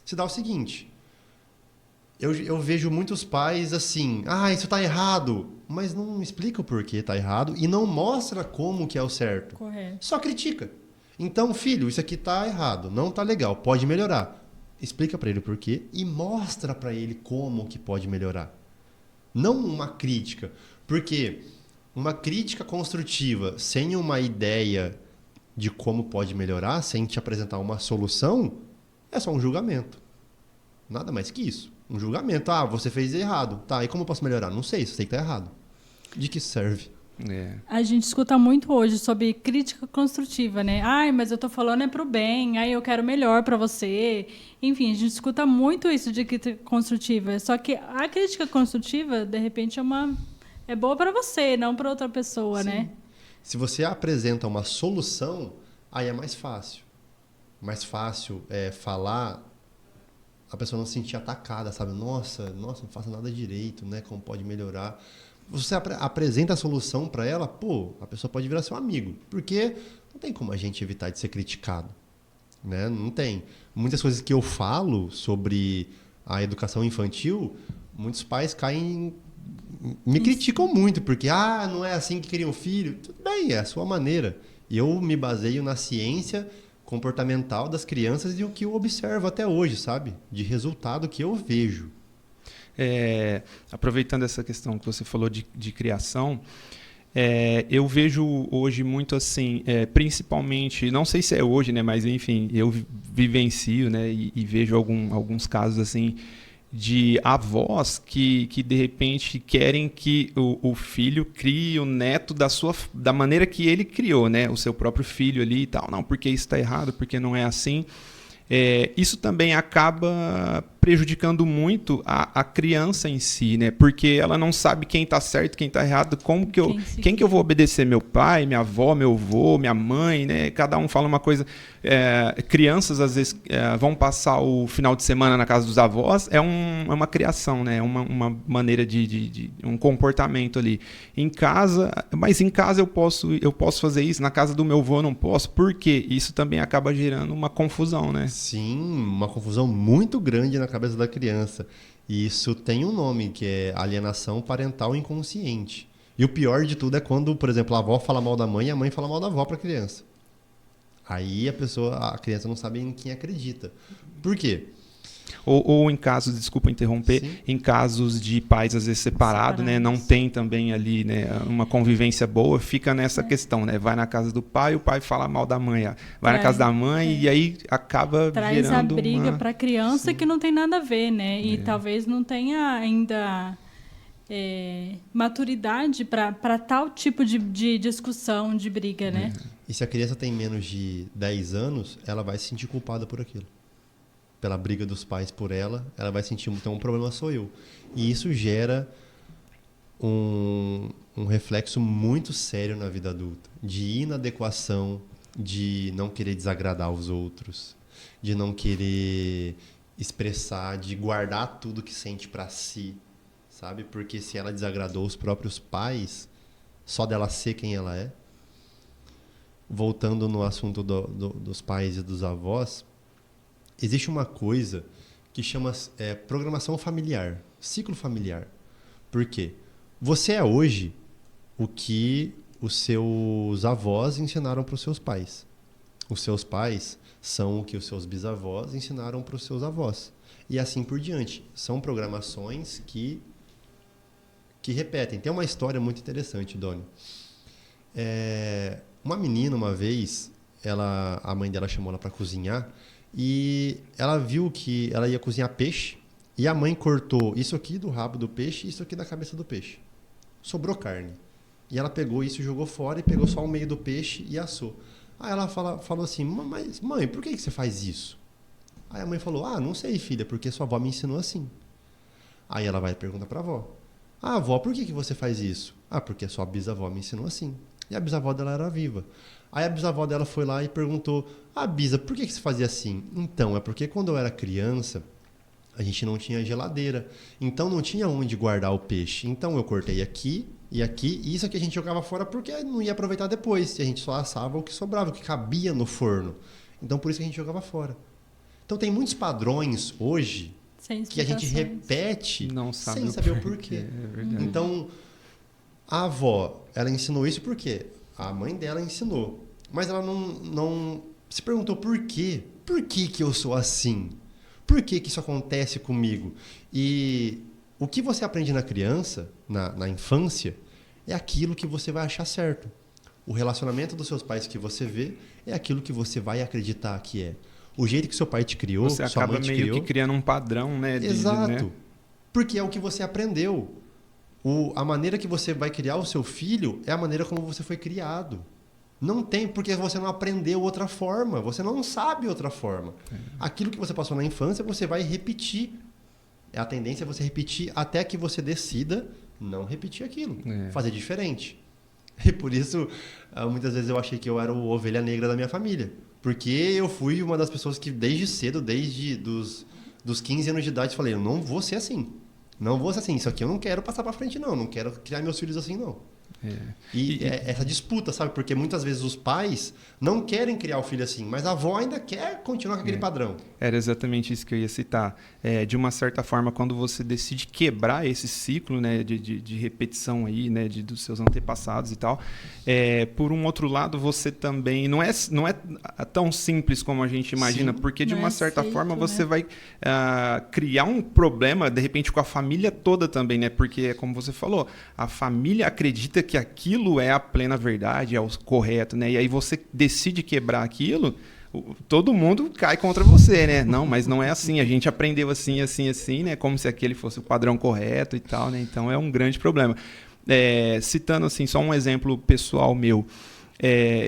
[SPEAKER 2] se dá o seguinte. Eu vejo muitos pais assim, isso está errado, mas não explica o porquê está errado e não mostra como que é o certo.
[SPEAKER 3] Correto.
[SPEAKER 2] Só critica. Então, filho, isso aqui está errado, não está legal, pode melhorar. Explica para ele o porquê e mostra para ele como que pode melhorar. Não uma crítica. Porque uma crítica construtiva sem uma ideia de como pode melhorar, sem te apresentar uma solução, é só um julgamento. Nada mais que isso. Um julgamento. Você fez errado. Tá, e como eu posso melhorar? Não sei, só sei que tá errado. De que serve?
[SPEAKER 3] A gente escuta muito hoje sobre crítica construtiva, né? Mas eu tô falando é pro bem, eu quero melhor para você. Enfim, a gente escuta muito isso de crítica construtiva. Só que a crítica construtiva, de repente, é boa para você, não para outra pessoa,
[SPEAKER 2] Sim.
[SPEAKER 3] né?
[SPEAKER 2] Se você apresenta uma solução, aí é mais fácil. Mais fácil falar, a pessoa não se sentir atacada, sabe? Nossa, não faço nada direito, né? Como pode melhorar? Você apresenta a solução para ela, a pessoa pode virar seu amigo. Porque não tem como a gente evitar de ser criticado. Né? Não tem. Muitas coisas que eu falo sobre a educação infantil, muitos pais me criticam muito, porque não é assim que criam filho. Tudo bem, é a sua maneira. E eu me baseio na ciência comportamental das crianças e o que eu observo até hoje, sabe? De resultado que eu vejo.
[SPEAKER 1] Aproveitando essa questão que você falou de criação, eu vejo hoje muito assim, principalmente, não sei se é hoje, né, mas enfim, eu vivencio, né, e vejo alguns casos assim de avós que de repente querem que o filho crie o neto da maneira que ele criou, né, o seu próprio filho ali e tal. Não, porque isso está errado, porque não é assim. Isso também acaba prejudicando muito a criança em si, né? Porque ela não sabe quem está certo, quem está errado, quem que eu vou obedecer? Meu pai, minha avó, meu avô, minha mãe, né? Cada um fala uma coisa. Crianças, às vezes, vão passar o final de semana na casa dos avós, é uma criação, né? Uma maneira de um comportamento ali. Em casa, mas em casa eu posso fazer isso, na casa do meu avô eu não posso, por quê? Isso também acaba gerando uma confusão, né?
[SPEAKER 2] Sim, uma confusão muito grande na cabeça da criança. E isso tem um nome, que é alienação parental inconsciente. E o pior de tudo é quando, por exemplo, a avó fala mal da mãe e a mãe fala mal da avó para a criança. Aí a criança não sabe em quem acredita. Por quê?
[SPEAKER 1] Ou em casos, desculpa interromper,
[SPEAKER 2] Sim.
[SPEAKER 1] em casos de pais às vezes separados, né? Não tem também ali, né, uma convivência boa, fica nessa questão, né? Vai na casa do pai, o pai fala mal da mãe, vai na casa da mãe e aí acaba gerando
[SPEAKER 3] a briga para a criança que não tem nada a ver, né? E talvez não tenha ainda maturidade para tal tipo de discussão, de briga, né?
[SPEAKER 2] E se a criança tem menos de 10 anos, ela vai se sentir culpada por aquilo. Pela briga dos pais por ela, ela vai sentir, então o problema sou eu. E isso gera um reflexo muito sério na vida adulta, de inadequação, de não querer desagradar os outros, de não querer expressar, de guardar tudo que sente para si, sabe? Porque se ela desagradou os próprios pais, só dela ser quem ela é. Voltando no assunto dos pais e dos avós, existe uma coisa que chama programação familiar, ciclo familiar. Por quê? Você é hoje o que os seus avós ensinaram para os seus pais. Os seus pais são o que os seus bisavós ensinaram para os seus avós. E assim por diante. São programações que repetem. Tem uma história muito interessante, Doni. Uma menina, uma vez, a mãe dela chamou ela para cozinhar. E ela viu que ela ia cozinhar peixe e a mãe cortou isso aqui do rabo do peixe e isso aqui da cabeça do peixe. Sobrou carne. E ela pegou isso e jogou fora e pegou só o meio do peixe e assou. Aí ela falou assim, mas mãe, por que você faz isso? Aí a mãe falou, não sei, filha, porque sua avó me ensinou assim. Aí ela vai perguntar para a avó, avó, por que você faz isso? Porque a sua bisavó me ensinou assim. E a bisavó dela era viva. Aí a bisavó dela foi lá e perguntou, Bisa, por que você fazia assim? Então, é porque quando eu era criança, a gente não tinha geladeira. Então não tinha onde guardar o peixe. Então eu cortei aqui e aqui. E isso aqui a gente jogava fora porque não ia aproveitar depois. E a gente só assava o que sobrava, o que cabia no forno. Então por isso que a gente jogava fora. Então tem muitos padrões hoje que a gente repete sem saber o porquê. Então a avó, ela ensinou isso por quê? A mãe dela ensinou. Mas ela não se perguntou por quê. Por que eu sou assim? Por que isso acontece comigo? E o que você aprende na criança, na infância, é aquilo que você vai achar certo. O relacionamento dos seus pais que você vê é aquilo que você vai acreditar que é. O jeito que seu pai te criou,
[SPEAKER 1] você
[SPEAKER 2] sua
[SPEAKER 1] acaba
[SPEAKER 2] mãe te
[SPEAKER 1] meio
[SPEAKER 2] criou,
[SPEAKER 1] que criando um padrão, né?
[SPEAKER 2] Exato.
[SPEAKER 1] Né?
[SPEAKER 2] Porque é o que você aprendeu. A maneira que você vai criar o seu filho é a maneira como você foi criado. Não tem, porque você não aprendeu outra forma. Você não sabe outra forma. Aquilo que você passou na infância, você vai repetir. A tendência é você repetir até que você decida não repetir aquilo. Fazer diferente. E por isso, muitas vezes eu achei que eu era o ovelha negra da minha família. Porque eu fui uma das pessoas que desde cedo, desde dos 15 anos de idade, falei, eu não vou ser assim. Não vou ser assim. Isso aqui eu não quero passar para frente, não. Não quero criar meus filhos assim, não. E essa disputa, sabe? Porque muitas vezes os pais não querem criar o filho assim, mas a avó ainda quer continuar com aquele padrão.
[SPEAKER 1] Era exatamente isso que eu ia citar. De uma certa forma, quando você decide quebrar esse ciclo, né, de repetição aí, né, dos seus antepassados e tal, por um outro lado, você também... Não é tão simples como a gente imagina, porque de uma certa forma você vai criar um problema, de repente, com a família toda também, né? Porque, como você falou, a família acredita que aquilo é a plena verdade, é o correto, né? E aí você decide quebrar aquilo, todo mundo cai contra você, né? Não, mas não é assim, a gente aprendeu assim, assim, assim, né? Como se aquele fosse o padrão correto e tal, né? Então é um grande problema. Citando assim, só um exemplo pessoal meu,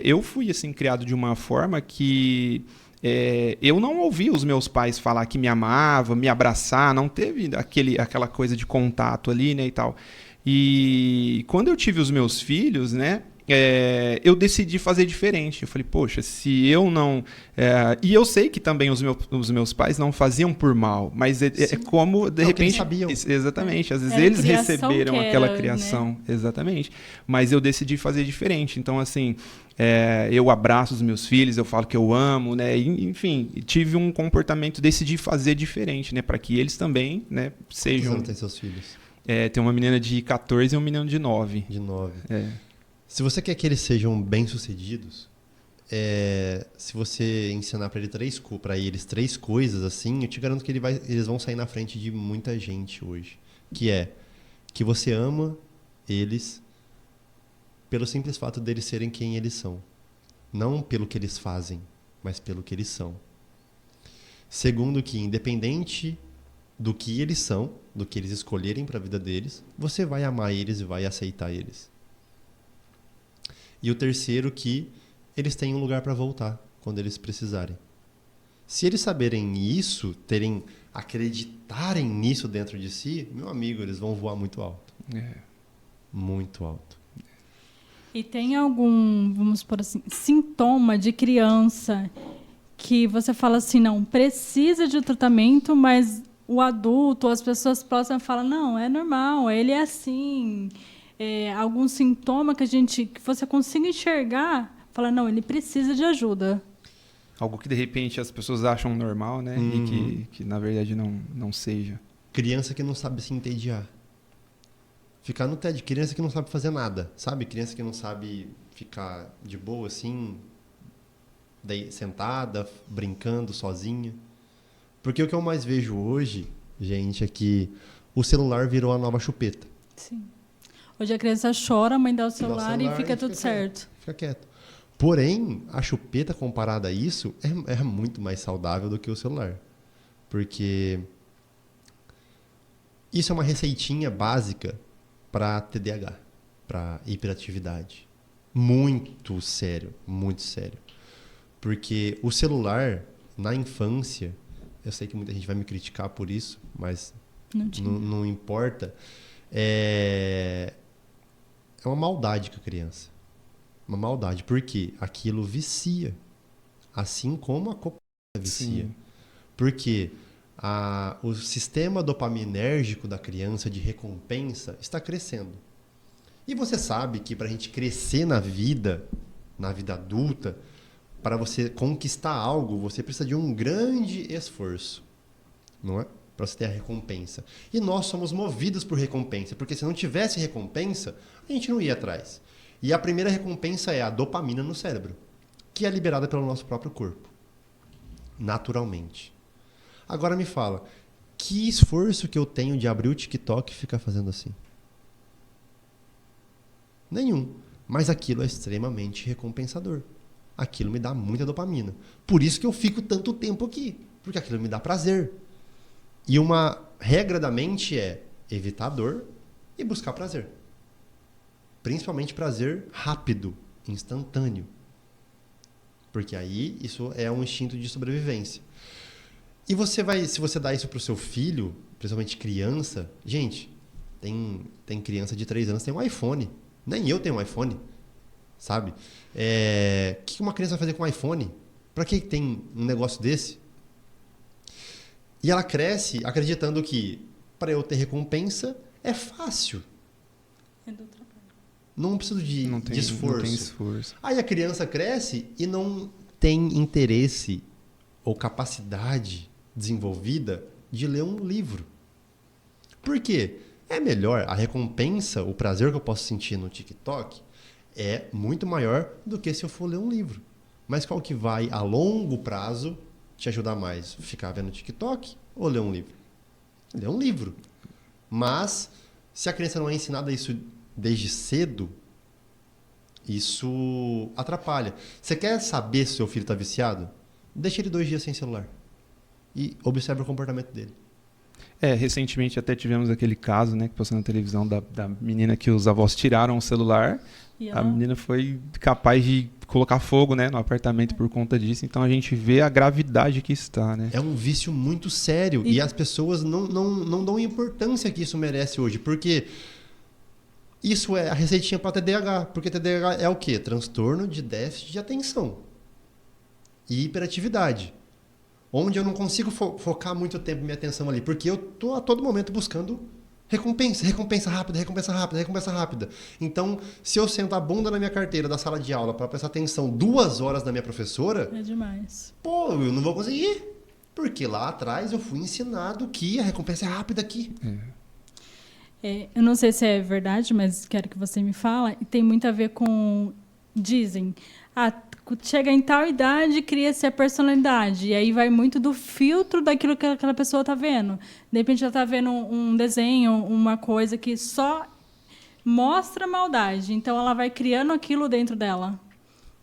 [SPEAKER 1] eu fui assim criado de uma forma que eu não ouvi os meus pais falar que me amava, me abraçar, não teve aquela coisa de contato ali, né, e tal. E quando eu tive os meus filhos, né, eu decidi fazer diferente. Eu falei, poxa, se eu não... e eu sei que também os meus pais não faziam por mal, mas é como, de repente...
[SPEAKER 2] Eles sabiam.
[SPEAKER 1] Exatamente. Às vezes
[SPEAKER 3] Era
[SPEAKER 1] eles
[SPEAKER 3] criação
[SPEAKER 1] receberam
[SPEAKER 3] que era,
[SPEAKER 1] aquela criação.
[SPEAKER 3] né?
[SPEAKER 1] Exatamente. Mas eu decidi fazer diferente. Então, assim, eu abraço os meus filhos, eu falo que eu amo, né? Enfim, tive um comportamento, decidi fazer diferente, né? Para que eles também, né, sejam...
[SPEAKER 2] Quantos anos tem seus filhos?
[SPEAKER 1] Tem uma menina de 14 e um menino de 9.
[SPEAKER 2] De 9.
[SPEAKER 1] É.
[SPEAKER 2] Se você quer que eles sejam bem-sucedidos, se você ensinar para eles 3 coisas assim, eu te garanto que eles vão sair na frente de muita gente hoje. Que você ama eles pelo simples fato deles serem quem eles são. Não pelo que eles fazem, mas pelo que eles são. Segundo, que independente do que eles são, do que eles escolherem para a vida deles, você vai amar eles e vai aceitar eles. E o terceiro, que eles têm um lugar para voltar quando eles precisarem. Se eles saberem isso, acreditarem nisso dentro de si, meu amigo, eles vão voar muito alto. Muito alto.
[SPEAKER 3] E tem algum, vamos por assim, sintoma de criança que você fala assim, não, precisa de tratamento, mas o adulto, as pessoas próximas falam, não, é normal, ele é assim... algum sintoma que você consiga enxergar, fala, não, ele precisa de ajuda.
[SPEAKER 1] Algo que, de repente, as pessoas acham normal, né? E que na verdade, não seja.
[SPEAKER 2] Criança que não sabe se entediar. Ficar no TED. Criança que não sabe fazer nada, sabe? Criança que não sabe ficar de boa, assim, daí, sentada, brincando, sozinha. Porque o que eu mais vejo hoje, gente, é que o celular virou a nova chupeta.
[SPEAKER 3] Sim. Hoje a criança chora, a mãe dá o celular e fica tudo certo.
[SPEAKER 2] Fica quieto. Porém, a chupeta comparada a isso é muito mais saudável do que o celular. Porque isso é uma receitinha básica para TDAH, para hiperatividade. Muito sério, muito sério. Porque o celular, na infância, eu sei que muita gente vai me criticar por isso, mas não importa. É uma maldade com a criança. Uma maldade. Porque aquilo vicia. Assim como a cocaína vicia.
[SPEAKER 1] Sim.
[SPEAKER 2] Porque o sistema dopaminérgico da criança de recompensa está crescendo. E você sabe que para a gente crescer na vida adulta, para você conquistar algo, você precisa de um grande esforço. Não é? Para você ter a recompensa. E nós somos movidos por recompensa, porque se não tivesse recompensa, a gente não ia atrás. E a primeira recompensa é a dopamina no cérebro, que é liberada pelo nosso próprio corpo, naturalmente. Agora me fala, que esforço que eu tenho de abrir o TikTok e ficar fazendo assim? Nenhum. Mas aquilo é extremamente recompensador. Aquilo me dá muita dopamina. Por isso que eu fico tanto tempo aqui, porque aquilo me dá prazer. E uma regra da mente é evitar dor e buscar prazer. Principalmente prazer rápido, instantâneo. Porque aí isso é um instinto de sobrevivência. E se você dá isso para o seu filho, principalmente criança, gente, tem criança de 3 anos que tem um iPhone. Nem eu tenho um iPhone, sabe? O que uma criança vai fazer com um iPhone? Para que tem um negócio desse? E ela cresce acreditando que para eu ter recompensa é fácil.
[SPEAKER 3] É do trabalho.
[SPEAKER 2] Não preciso de esforço.
[SPEAKER 1] Não tem esforço.
[SPEAKER 2] Aí a criança cresce e não tem interesse ou capacidade desenvolvida de ler um livro. Por quê? É melhor, a recompensa, o prazer que eu posso sentir no TikTok é muito maior do que se eu for ler um livro. Mas qual que vai, a longo prazo, te ajudar mais? Ficar vendo TikTok ou ler um livro? Ler um livro. Mas, se a criança não é ensinada isso desde cedo, isso atrapalha. Você quer saber se seu filho está viciado? Deixa ele 2 dias sem celular. E observe o comportamento dele.
[SPEAKER 1] Recentemente até tivemos aquele caso, né, que passou na televisão da menina que os avós tiraram o celular. A menina foi capaz de colocar fogo, né, no apartamento por conta disso. Então a gente vê a gravidade que está, né?
[SPEAKER 2] É um vício muito sério e as pessoas não dão a importância que isso merece hoje, porque isso é a receitinha para TDAH, porque TDAH é o quê? Transtorno de déficit de atenção e hiperatividade. Onde eu não consigo focar muito tempo minha atenção ali, porque eu tô a todo momento buscando recompensa rápida. Então, se eu sento a bunda na minha carteira da sala de aula para prestar atenção 2 horas na minha professora...
[SPEAKER 3] É demais.
[SPEAKER 2] Pô, eu não vou conseguir. Porque lá atrás eu fui ensinado que a recompensa é rápida aqui.
[SPEAKER 3] Eu não sei se é verdade, mas quero que você me fale. Tem muito a ver com... Dizem... chega em tal idade, cria-se a personalidade. E aí vai muito do filtro daquilo que aquela pessoa está vendo. De repente, ela está vendo um desenho, uma coisa que só mostra maldade. Então, ela vai criando aquilo dentro dela.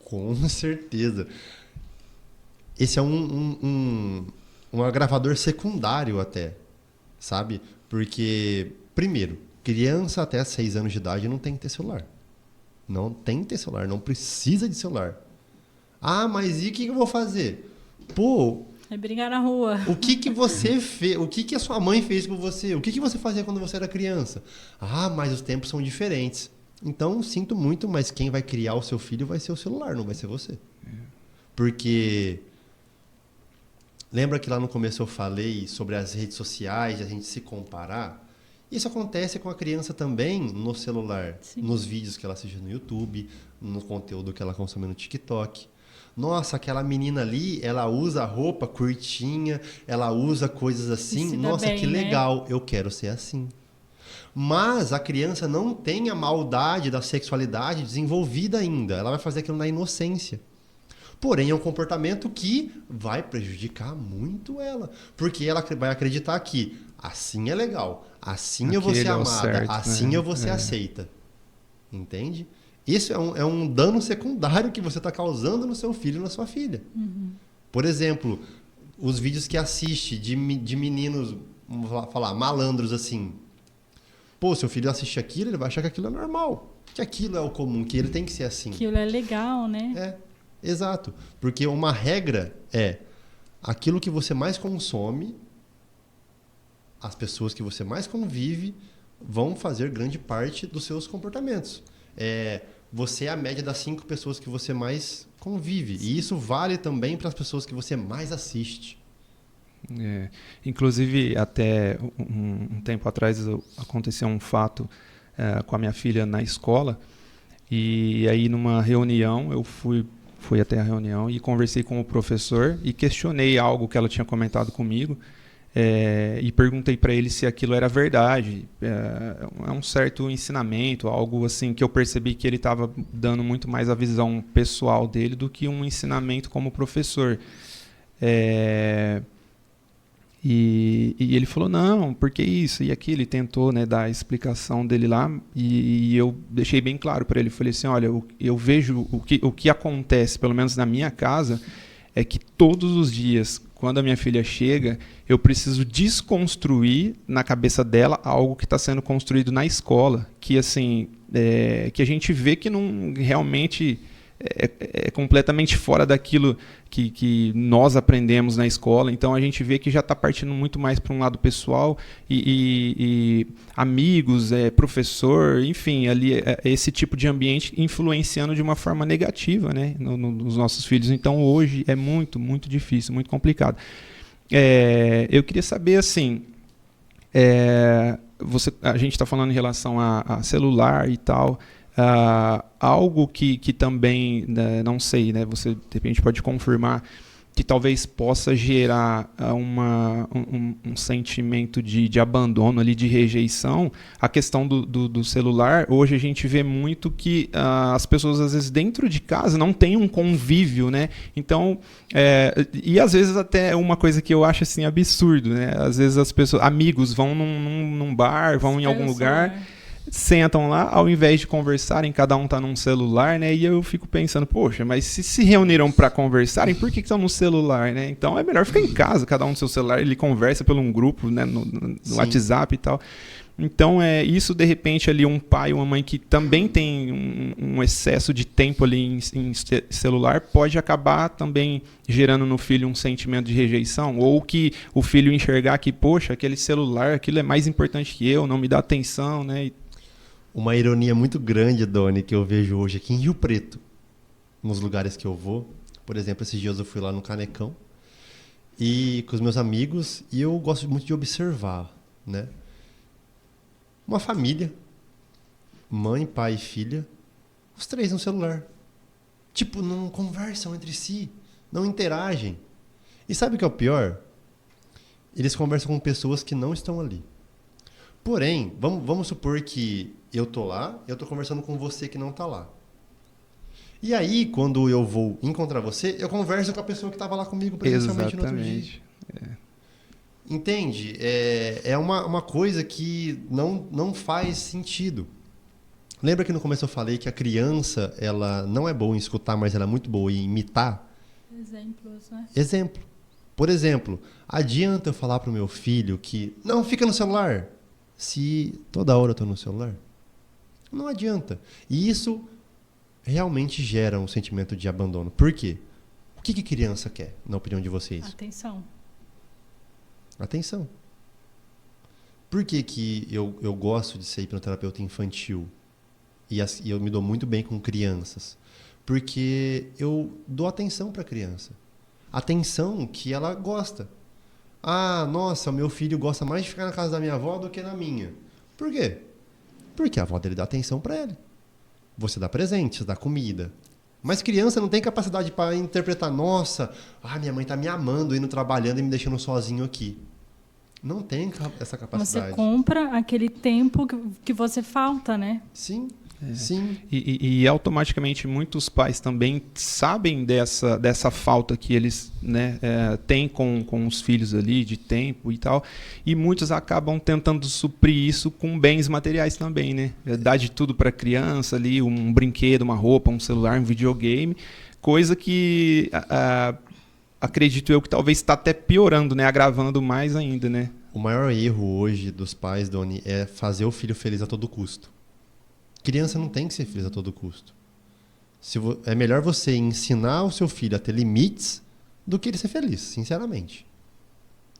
[SPEAKER 2] Com certeza. Esse é um agravador secundário até, sabe? Porque, primeiro, criança até 6 anos de idade não tem que ter celular. Não tem que ter celular, não precisa de celular. Ah, mas e o que eu vou fazer? Pô...
[SPEAKER 3] É brincar na rua.
[SPEAKER 2] O que você fez? O que a sua mãe fez por você? O que você fazia quando você era criança? Ah, mas os tempos são diferentes. Então, sinto muito, mas quem vai criar o seu filho vai ser o celular, não vai ser você. Porque... Lembra que lá no começo eu falei sobre as redes sociais, a gente se comparar? Isso acontece com a criança também no celular. Sim. Nos vídeos que ela assiste no YouTube, no conteúdo que ela consome no TikTok. Nossa, aquela menina ali, ela usa roupa curtinha, ela usa coisas assim. Nossa, bem, que legal, né? Eu quero ser assim. Mas a criança não tem a maldade da sexualidade desenvolvida ainda. Ela vai fazer aquilo na inocência. Porém, é um comportamento que vai prejudicar muito ela. Porque ela vai acreditar que assim é legal, assim eu vou ser amada, certo, assim eu vou ser aceita. Entende? Isso é um dano secundário que você está causando no seu filho e na sua filha. Uhum. Por exemplo, os vídeos que assiste de meninos, vamos falar, malandros assim. Pô, seu filho assiste aquilo, ele vai achar que aquilo é normal. Que aquilo é o comum, que ele tem que ser assim.
[SPEAKER 3] Aquilo é legal, né?
[SPEAKER 2] Exato. Porque uma regra é aquilo que você mais consome, as pessoas que você mais convive vão fazer grande parte dos seus comportamentos. Você é a média das 5 pessoas que você mais convive. E isso vale também para as pessoas que você mais assiste.
[SPEAKER 1] Inclusive, até um tempo atrás aconteceu um fato com a minha filha na escola. E aí, numa reunião, eu fui até a reunião e conversei com o professor e questionei algo que ela tinha comentado comigo. E perguntei para ele se aquilo era verdade. É um certo ensinamento, algo assim que eu percebi que ele estava dando muito mais a visão pessoal dele do que um ensinamento como professor. E ele falou, não, por que isso e aquilo? Ele tentou, né, dar a explicação dele lá e eu deixei bem claro para ele. Falei assim, olha, eu vejo o que acontece, pelo menos na minha casa, é que todos os dias, quando a minha filha chega, eu preciso desconstruir na cabeça dela algo que está sendo construído na escola, que assim, que a gente vê que não realmente é completamente fora daquilo que nós aprendemos na escola. Então a gente vê que já está partindo muito mais para um lado pessoal e amigos, professor, enfim, ali esse tipo de ambiente influenciando de uma forma negativa, né, nos nossos filhos. Então hoje é muito, muito difícil, muito complicado. Eu queria saber assim, a gente está falando em relação a celular e tal. Algo que também, né, não sei, né, você de repente pode confirmar, que talvez possa gerar um sentimento de abandono, ali, de rejeição, a questão do celular. Hoje a gente vê muito que as pessoas, às vezes, dentro de casa não têm um convívio, né? Então, e às vezes até uma coisa que eu acho assim, absurdo, né? Às vezes as pessoas, amigos, vão num bar, vão em algum lugar, sentam lá, ao invés de conversarem, cada um tá num celular, né? E eu fico pensando, poxa, mas se reuniram para conversarem, por que estão no celular, né? Então é melhor ficar em casa, cada um no seu celular, ele conversa por um grupo, né? No WhatsApp e tal. Então, isso, de repente, ali um pai ou uma mãe que também tem um excesso de tempo ali em celular pode acabar também gerando no filho um sentimento de rejeição, ou que o filho enxergar que, poxa, aquele celular, aquilo é mais importante que eu, não me dá atenção, né?
[SPEAKER 2] Uma ironia muito grande, Doni, que eu vejo hoje aqui em Rio Preto, nos lugares que eu vou. Por exemplo, esses dias eu fui lá no Canecão e com os meus amigos, e eu gosto muito de observar, né? Uma família, mãe, pai e filha, os três no celular. Tipo, não conversam entre si, não interagem. E sabe o que é o pior? Eles conversam com pessoas que não estão ali. Porém, vamos supor que eu tô lá, eu tô conversando com você que não tá lá. E aí, quando eu vou encontrar você, eu converso com a pessoa que estava lá comigo presencialmente no outro dia. Entende? É uma coisa que não faz sentido. Lembra que no começo eu falei que a criança ela não é boa em escutar, mas ela é muito boa em imitar?
[SPEAKER 3] Exemplos, né?
[SPEAKER 2] Exemplo. Por exemplo, adianta eu falar para o meu filho que não fica no celular se toda hora eu estou no celular? Não adianta. E isso realmente gera um sentimento de abandono. Por quê? O que criança quer, na opinião de vocês? Atenção. Por que eu gosto de ser hipnoterapeuta infantil e eu me dou muito bem com crianças? Porque eu dou atenção para a criança. Atenção que ela gosta. Ah, nossa, o meu filho gosta mais de ficar na casa da minha avó do que na minha. Por quê? Porque a avó dele dá atenção para ele. Você dá presentes, dá comida. Mas criança não tem capacidade para interpretar, nossa, minha mãe está me amando, indo trabalhando e me deixando sozinho aqui. Não tem essa capacidade.
[SPEAKER 3] Você compra aquele tempo que você falta, né?
[SPEAKER 2] Sim, sim.
[SPEAKER 1] E automaticamente muitos pais também sabem dessa falta que eles, né, têm com os filhos ali, de tempo e tal. E muitos acabam tentando suprir isso com bens materiais também, né? Dar de tudo para a criança ali, um brinquedo, uma roupa, um celular, um videogame. Coisa que... acredito eu que talvez está até piorando, né? Agravando mais ainda, né?
[SPEAKER 2] O maior erro hoje dos pais, Doni, é fazer o filho feliz a todo custo. Criança não tem que ser feliz a todo custo. É melhor você ensinar o seu filho a ter limites do que ele ser feliz, sinceramente.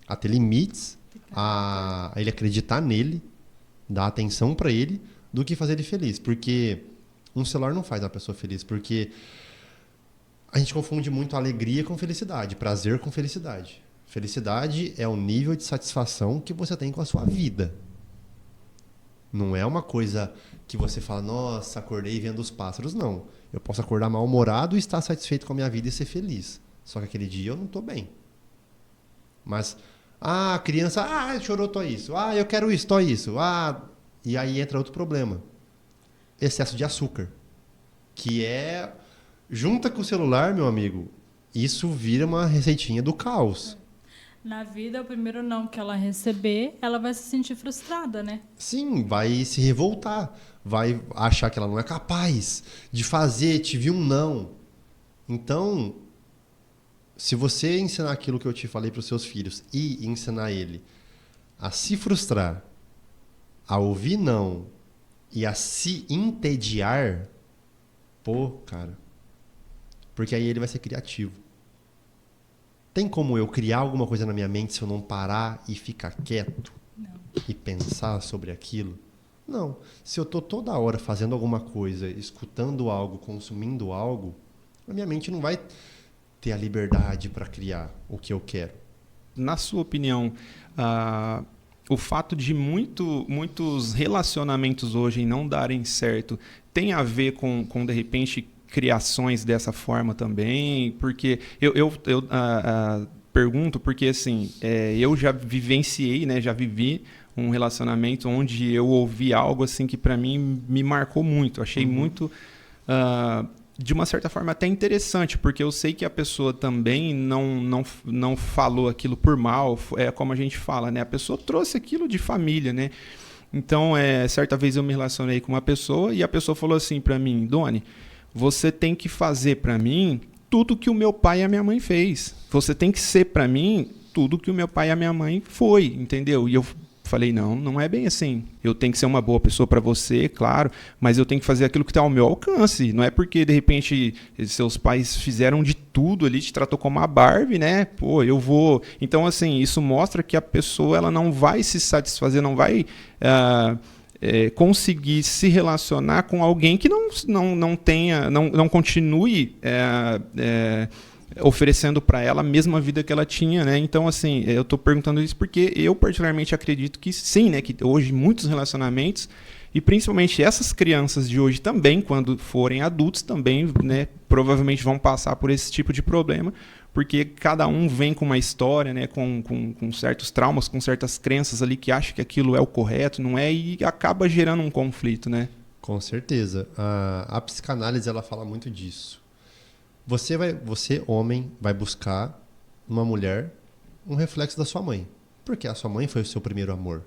[SPEAKER 2] A ter limites, a ele acreditar nele, dar atenção para ele, do que fazer ele feliz. Porque um celular não faz uma pessoa feliz, porque... a gente confunde muito alegria com felicidade, prazer com felicidade. Felicidade é o nível de satisfação que você tem com a sua vida. Não é uma coisa que você fala, nossa, acordei vendo os pássaros. Não. Eu posso acordar mal-humorado e estar satisfeito com a minha vida e ser feliz. Só que aquele dia eu não estou bem. Mas, a criança, chorou, tô isso. Eu quero isso, tô isso. E aí entra outro problema. Excesso de açúcar. Que é... junta com o celular, meu amigo, isso vira uma receitinha do caos.
[SPEAKER 3] Na vida, o primeiro não que ela receber, ela vai se sentir frustrada, né?
[SPEAKER 2] Sim, vai se revoltar. Vai achar que ela não é capaz de fazer, tive um não. Então, se você ensinar aquilo que eu te falei para os seus filhos e ensinar ele a se frustrar, a ouvir não e a se entediar, cara... porque aí ele vai ser criativo. Tem como eu criar alguma coisa na minha mente se eu não parar e ficar quieto?
[SPEAKER 3] Não.
[SPEAKER 2] E pensar sobre aquilo? Não. Se eu estou toda hora fazendo alguma coisa, escutando algo, consumindo algo, a minha mente não vai ter a liberdade para criar o que eu quero.
[SPEAKER 1] Na sua opinião, o fato de muitos relacionamentos hoje não darem certo tem a ver com de repente, criações dessa forma também? Porque eu pergunto porque assim, eu já vivenciei, né, já vivi um relacionamento onde eu ouvi algo assim que para mim me marcou muito, achei muito de uma certa forma até interessante, porque eu sei que a pessoa também não falou aquilo por mal, como a gente fala, né, a pessoa trouxe aquilo de família, né? Então, certa vez eu me relacionei com uma pessoa e a pessoa falou assim para mim, Doni, você tem que fazer para mim tudo que o meu pai e a minha mãe fez. Você tem que ser para mim tudo que o meu pai e a minha mãe foi, entendeu? E eu falei, não é bem assim. Eu tenho que ser uma boa pessoa para você, claro, mas eu tenho que fazer aquilo que está ao meu alcance. Não é porque, de repente, seus pais fizeram de tudo ali, te tratou como uma Barbie, né? Pô, eu vou... Então, assim, isso mostra que a pessoa ela não vai se satisfazer, não vai... conseguir se relacionar com alguém que não continue oferecendo para ela a mesma vida que ela tinha, né? Então, assim, eu estou perguntando isso porque eu particularmente acredito que sim, né? Que hoje muitos relacionamentos, e principalmente essas crianças de hoje também, quando forem adultos, também, né, provavelmente vão passar por esse tipo de problema, porque cada um vem com uma história, né, com certos traumas, com certas crenças ali que acha que aquilo é o correto, não é, e acaba gerando um conflito, né?
[SPEAKER 2] Com certeza. A psicanálise ela fala muito disso. Você, homem, vai buscar numa mulher um reflexo da sua mãe, porque a sua mãe foi o seu primeiro amor.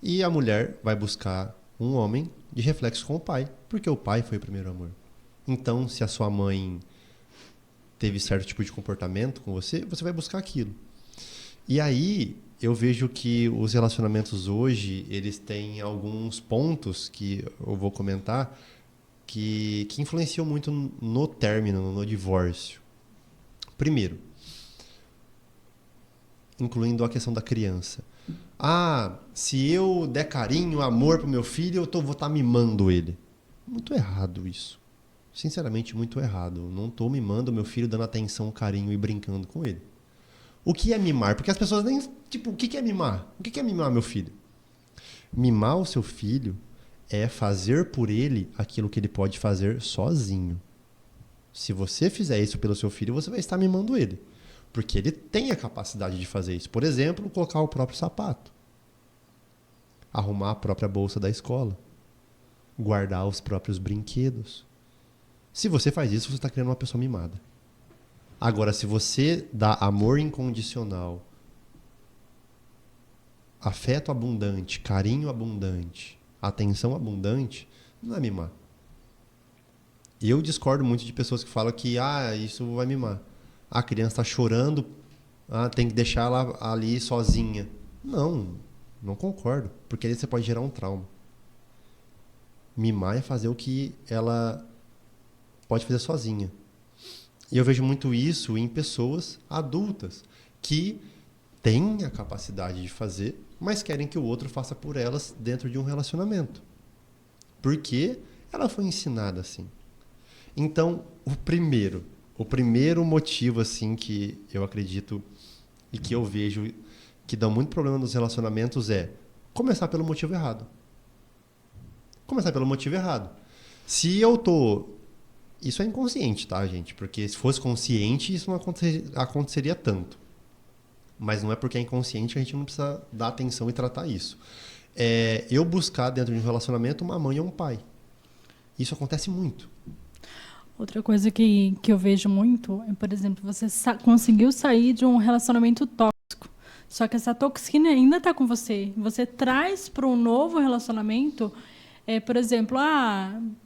[SPEAKER 2] E a mulher vai buscar um homem de reflexo com o pai, porque o pai foi o primeiro amor. Então, se a sua mãe teve certo tipo de comportamento com você, você vai buscar aquilo. E aí, eu vejo que os relacionamentos hoje, eles têm alguns pontos que eu vou comentar que influenciam muito no término, no divórcio. Primeiro, incluindo a questão da criança. Se eu der carinho, amor pro meu filho, vou estar mimando ele. Muito errado isso. Sinceramente, muito errado. Não estou mimando meu filho, dando atenção, carinho e brincando com ele. O que é mimar? Porque as pessoas nem... Tipo, o que é mimar? O que é mimar meu filho? Mimar o seu filho é fazer por ele aquilo que ele pode fazer sozinho. Se você fizer isso pelo seu filho, você vai estar mimando ele. Porque ele tem a capacidade de fazer isso. Por exemplo, colocar o próprio sapato. Arrumar a própria bolsa da escola. Guardar os próprios brinquedos. Se você faz isso, você está criando uma pessoa mimada. Agora, se você dá amor incondicional, afeto abundante, carinho abundante, atenção abundante, não é mimar. Eu discordo muito de pessoas que falam que isso vai mimar. A criança está chorando, tem que deixar ela ali sozinha. Não concordo, porque aí você pode gerar um trauma. Mimar é fazer o que ela pode fazer sozinha. E eu vejo muito isso em pessoas adultas que têm a capacidade de fazer, mas querem que o outro faça por elas dentro de um relacionamento. Porque ela foi ensinada assim. Então, o primeiro motivo assim que eu acredito e que eu vejo que dá muito problema nos relacionamentos é começar pelo motivo errado. Começar pelo motivo errado. Se eu tô... Isso é inconsciente, tá, gente? Porque se fosse consciente, isso não aconteceria tanto. Mas não é porque é inconsciente que a gente não precisa dar atenção e tratar isso. Eu buscar dentro de um relacionamento uma mãe ou um pai. Isso acontece muito.
[SPEAKER 3] Outra coisa que eu vejo muito é, por exemplo, você conseguiu sair de um relacionamento tóxico, só que essa toxina ainda está com você. Você traz para um novo relacionamento, por exemplo,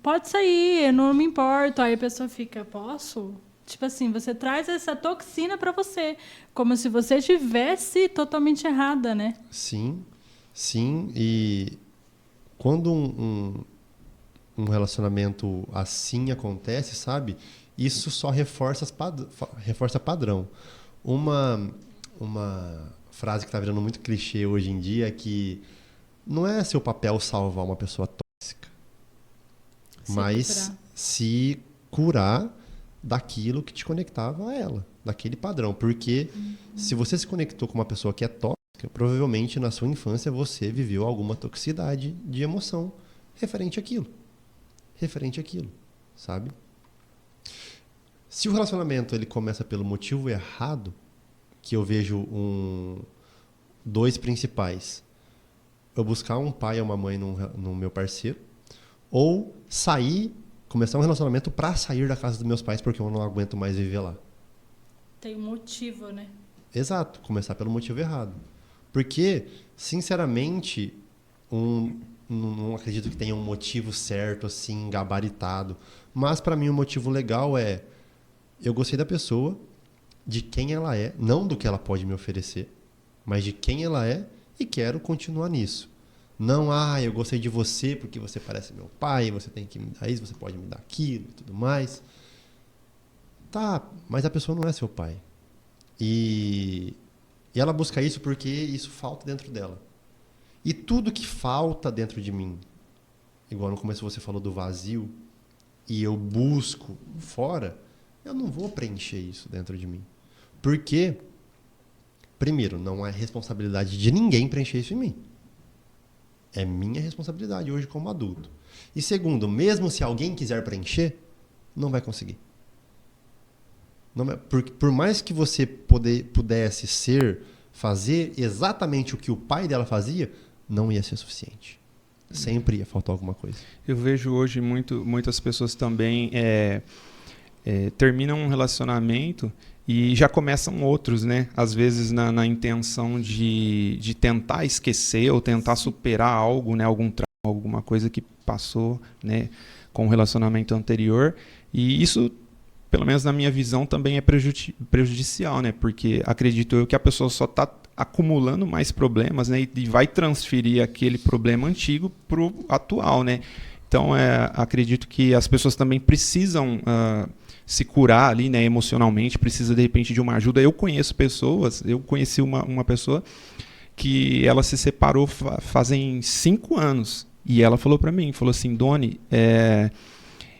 [SPEAKER 3] pode sair, eu não me importo. Aí a pessoa fica, posso? Tipo assim, você traz essa toxina para você, como se você estivesse totalmente errada, né?
[SPEAKER 2] Sim. E quando um relacionamento assim acontece, sabe? Isso só reforça padrão. Uma frase que está virando muito clichê hoje em dia é que não é seu papel salvar uma pessoa tóxica, mas se curar daquilo que te conectava a ela, daquele padrão. Porque se você se conectou com uma pessoa que é tóxica, provavelmente na sua infância você viveu alguma toxicidade de emoção referente àquilo, sabe? Se o relacionamento ele começa pelo motivo errado, que eu vejo dois principais: eu buscar um pai ou uma mãe no meu parceiro, ou começar um relacionamento para sair da casa dos meus pais porque eu não aguento mais viver lá.
[SPEAKER 3] Tem um motivo, né?
[SPEAKER 2] Exato, começar pelo motivo errado. Porque, sinceramente, não acredito que tenha um motivo certo, assim, gabaritado. Mas para mim o motivo legal é eu gostei da pessoa, de quem ela é, não do que ela pode me oferecer, mas de quem ela é e quero continuar nisso. Não, eu gostei de você porque você parece meu pai, você tem que me dar isso, você pode me dar aquilo e tudo mais. Tá, mas a pessoa não é seu pai. E ela busca isso porque isso falta dentro dela. E tudo que falta dentro de mim, igual no começo você falou do vazio, e eu busco fora, eu não vou preencher isso dentro de mim. Porque, primeiro, não é responsabilidade de ninguém preencher isso em mim. É minha responsabilidade hoje como adulto. E segundo, mesmo se alguém quiser preencher, não vai conseguir. Por mais que você pudesse fazer exatamente o que o pai dela fazia, não ia ser suficiente. Sempre ia faltar alguma coisa.
[SPEAKER 1] Eu vejo hoje muitas pessoas também terminam um relacionamento e já começam outros, né? Às vezes na intenção de tentar esquecer ou tentar superar algo, né? Algum trauma, alguma coisa que passou, né? Com o relacionamento anterior. E isso, pelo menos na minha visão, também é prejudicial, né? Porque acredito eu que a pessoa só está acumulando mais problemas, né? E vai transferir aquele problema antigo para o atual, né? Então, acredito que as pessoas também precisam se curar ali, né, emocionalmente, precisa de repente de uma ajuda. Eu conheci uma pessoa que ela se separou fazem 5 anos e ela falou assim, Doni,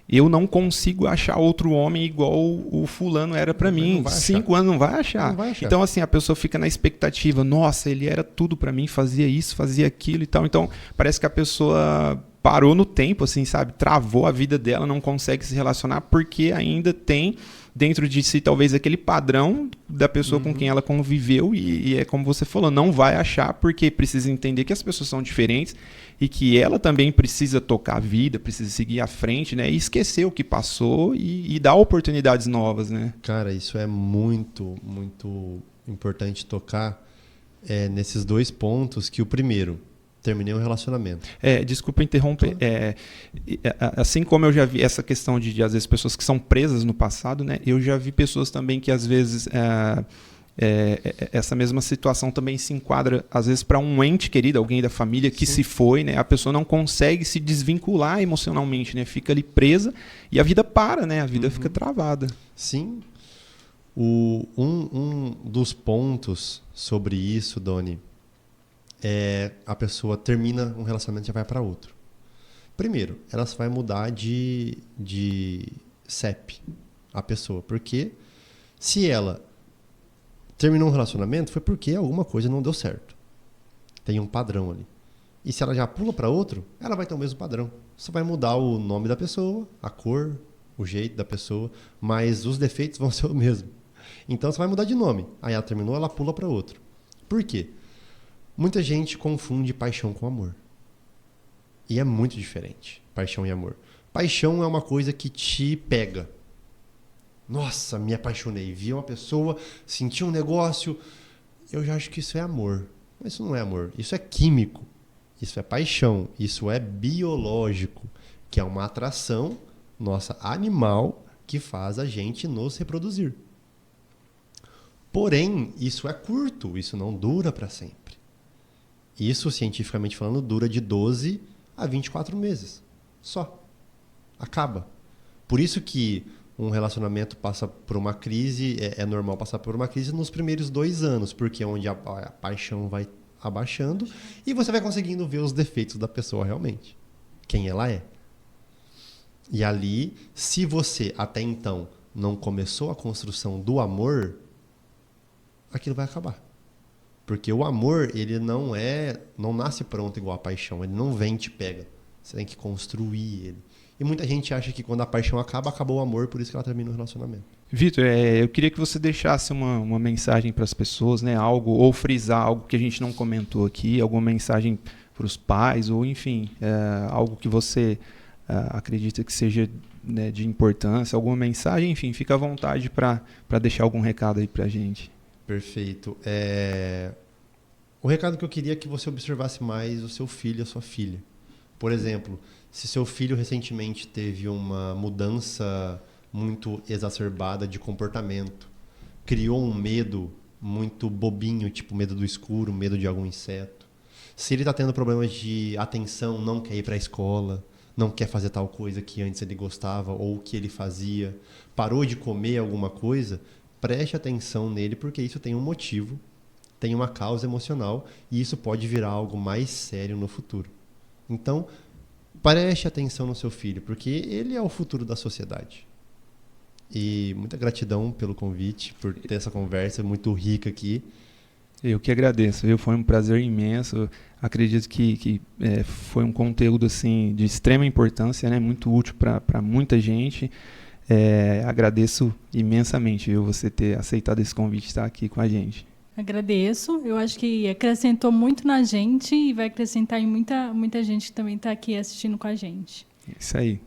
[SPEAKER 1] eu não consigo achar outro homem igual o fulano era para mim. 5 anos não vai achar.
[SPEAKER 2] Não vai achar.
[SPEAKER 1] Então, assim, a pessoa fica na expectativa, nossa, ele era tudo para mim, fazia isso, fazia aquilo e tal. Então, parece que a pessoa parou no tempo, assim, sabe? Travou a vida dela, não consegue se relacionar porque ainda tem dentro de si talvez aquele padrão da pessoa com quem ela conviveu e é como você falou, não vai achar porque precisa entender que as pessoas são diferentes e que ela também precisa tocar a vida, precisa seguir à frente, né? E esquecer o que passou e dar oportunidades novas, né?
[SPEAKER 2] Cara, isso é muito, muito importante tocar nesses 2 pontos, que o primeiro, terminei um relacionamento.
[SPEAKER 1] Desculpa interromper. Assim como eu já vi essa questão de às vezes, pessoas que são presas no passado, né? Eu já vi pessoas também que, às vezes, essa mesma situação também se enquadra, às vezes, para um ente querido, alguém da família que se foi, né? A pessoa não consegue se desvincular emocionalmente, né? Fica ali presa e a vida para, né? A vida fica travada.
[SPEAKER 2] Sim. Um dos pontos sobre isso, Doni, a pessoa termina um relacionamento e já vai para outro. Primeiro, ela vai mudar de CEP, a pessoa. Porque se ela terminou um relacionamento, foi porque alguma coisa não deu certo. Tem um padrão ali. E se ela já pula para outro, ela vai ter o mesmo padrão. Só vai mudar o nome da pessoa, a cor, o jeito da pessoa, mas os defeitos vão ser o mesmo. Então você vai mudar de nome. Aí ela terminou, ela pula para outro. Por quê? Muita gente confunde paixão com amor. E é muito diferente, paixão e amor. Paixão é uma coisa que te pega. Nossa, me apaixonei. Vi uma pessoa, senti um negócio. Eu já acho que isso é amor. Mas isso não é amor. Isso é químico. Isso é paixão. Isso é biológico. Que é uma atração nossa animal que faz a gente nos reproduzir. Porém, isso é curto. Isso não dura para sempre. Isso, cientificamente falando, dura de 12 a 24 meses. Só. Acaba. Por isso que um relacionamento passa por uma crise, é normal passar por uma crise nos primeiros 2 anos, porque é onde a paixão vai abaixando e você vai conseguindo ver os defeitos da pessoa realmente. Quem ela é. E ali, se você até então não começou a construção do amor, aquilo vai acabar. Porque o amor, ele não nasce pronto igual a paixão. Ele não vem e te pega. Você tem que construir ele. E muita gente acha que quando a paixão acaba, acabou o amor, por isso que ela termina o relacionamento.
[SPEAKER 1] Vitor, eu queria que você deixasse uma mensagem para as pessoas, né? Algo, ou frisar algo que a gente não comentou aqui, alguma mensagem para os pais, ou enfim, algo que você acredita que seja, né, de importância, alguma mensagem, enfim, fica à vontade para deixar algum recado aí para a gente.
[SPEAKER 2] Perfeito. O recado que eu queria é que você observasse mais o seu filho e a sua filha. Por exemplo, se seu filho recentemente teve uma mudança muito exacerbada de comportamento, criou um medo muito bobinho, tipo medo do escuro, medo de algum inseto. Se ele está tendo problemas de atenção, não quer ir para a escola, não quer fazer tal coisa que antes ele gostava ou que ele fazia, parou de comer alguma coisa, preste atenção nele, porque isso tem um motivo, tem uma causa emocional e isso pode virar algo mais sério no futuro. Então, preste atenção no seu filho, porque ele é o futuro da sociedade. E muita gratidão pelo convite, por ter essa conversa muito rica aqui.
[SPEAKER 1] Eu que agradeço, viu? Foi um prazer imenso. Acredito que foi um conteúdo assim, de extrema importância, né? Muito útil para muita gente. Agradeço imensamente, viu? Você ter aceitado esse convite e estar aqui com a gente.
[SPEAKER 3] Agradeço. Eu acho que acrescentou muito na gente e vai acrescentar em muita gente que também está aqui assistindo com a gente.
[SPEAKER 1] Isso aí.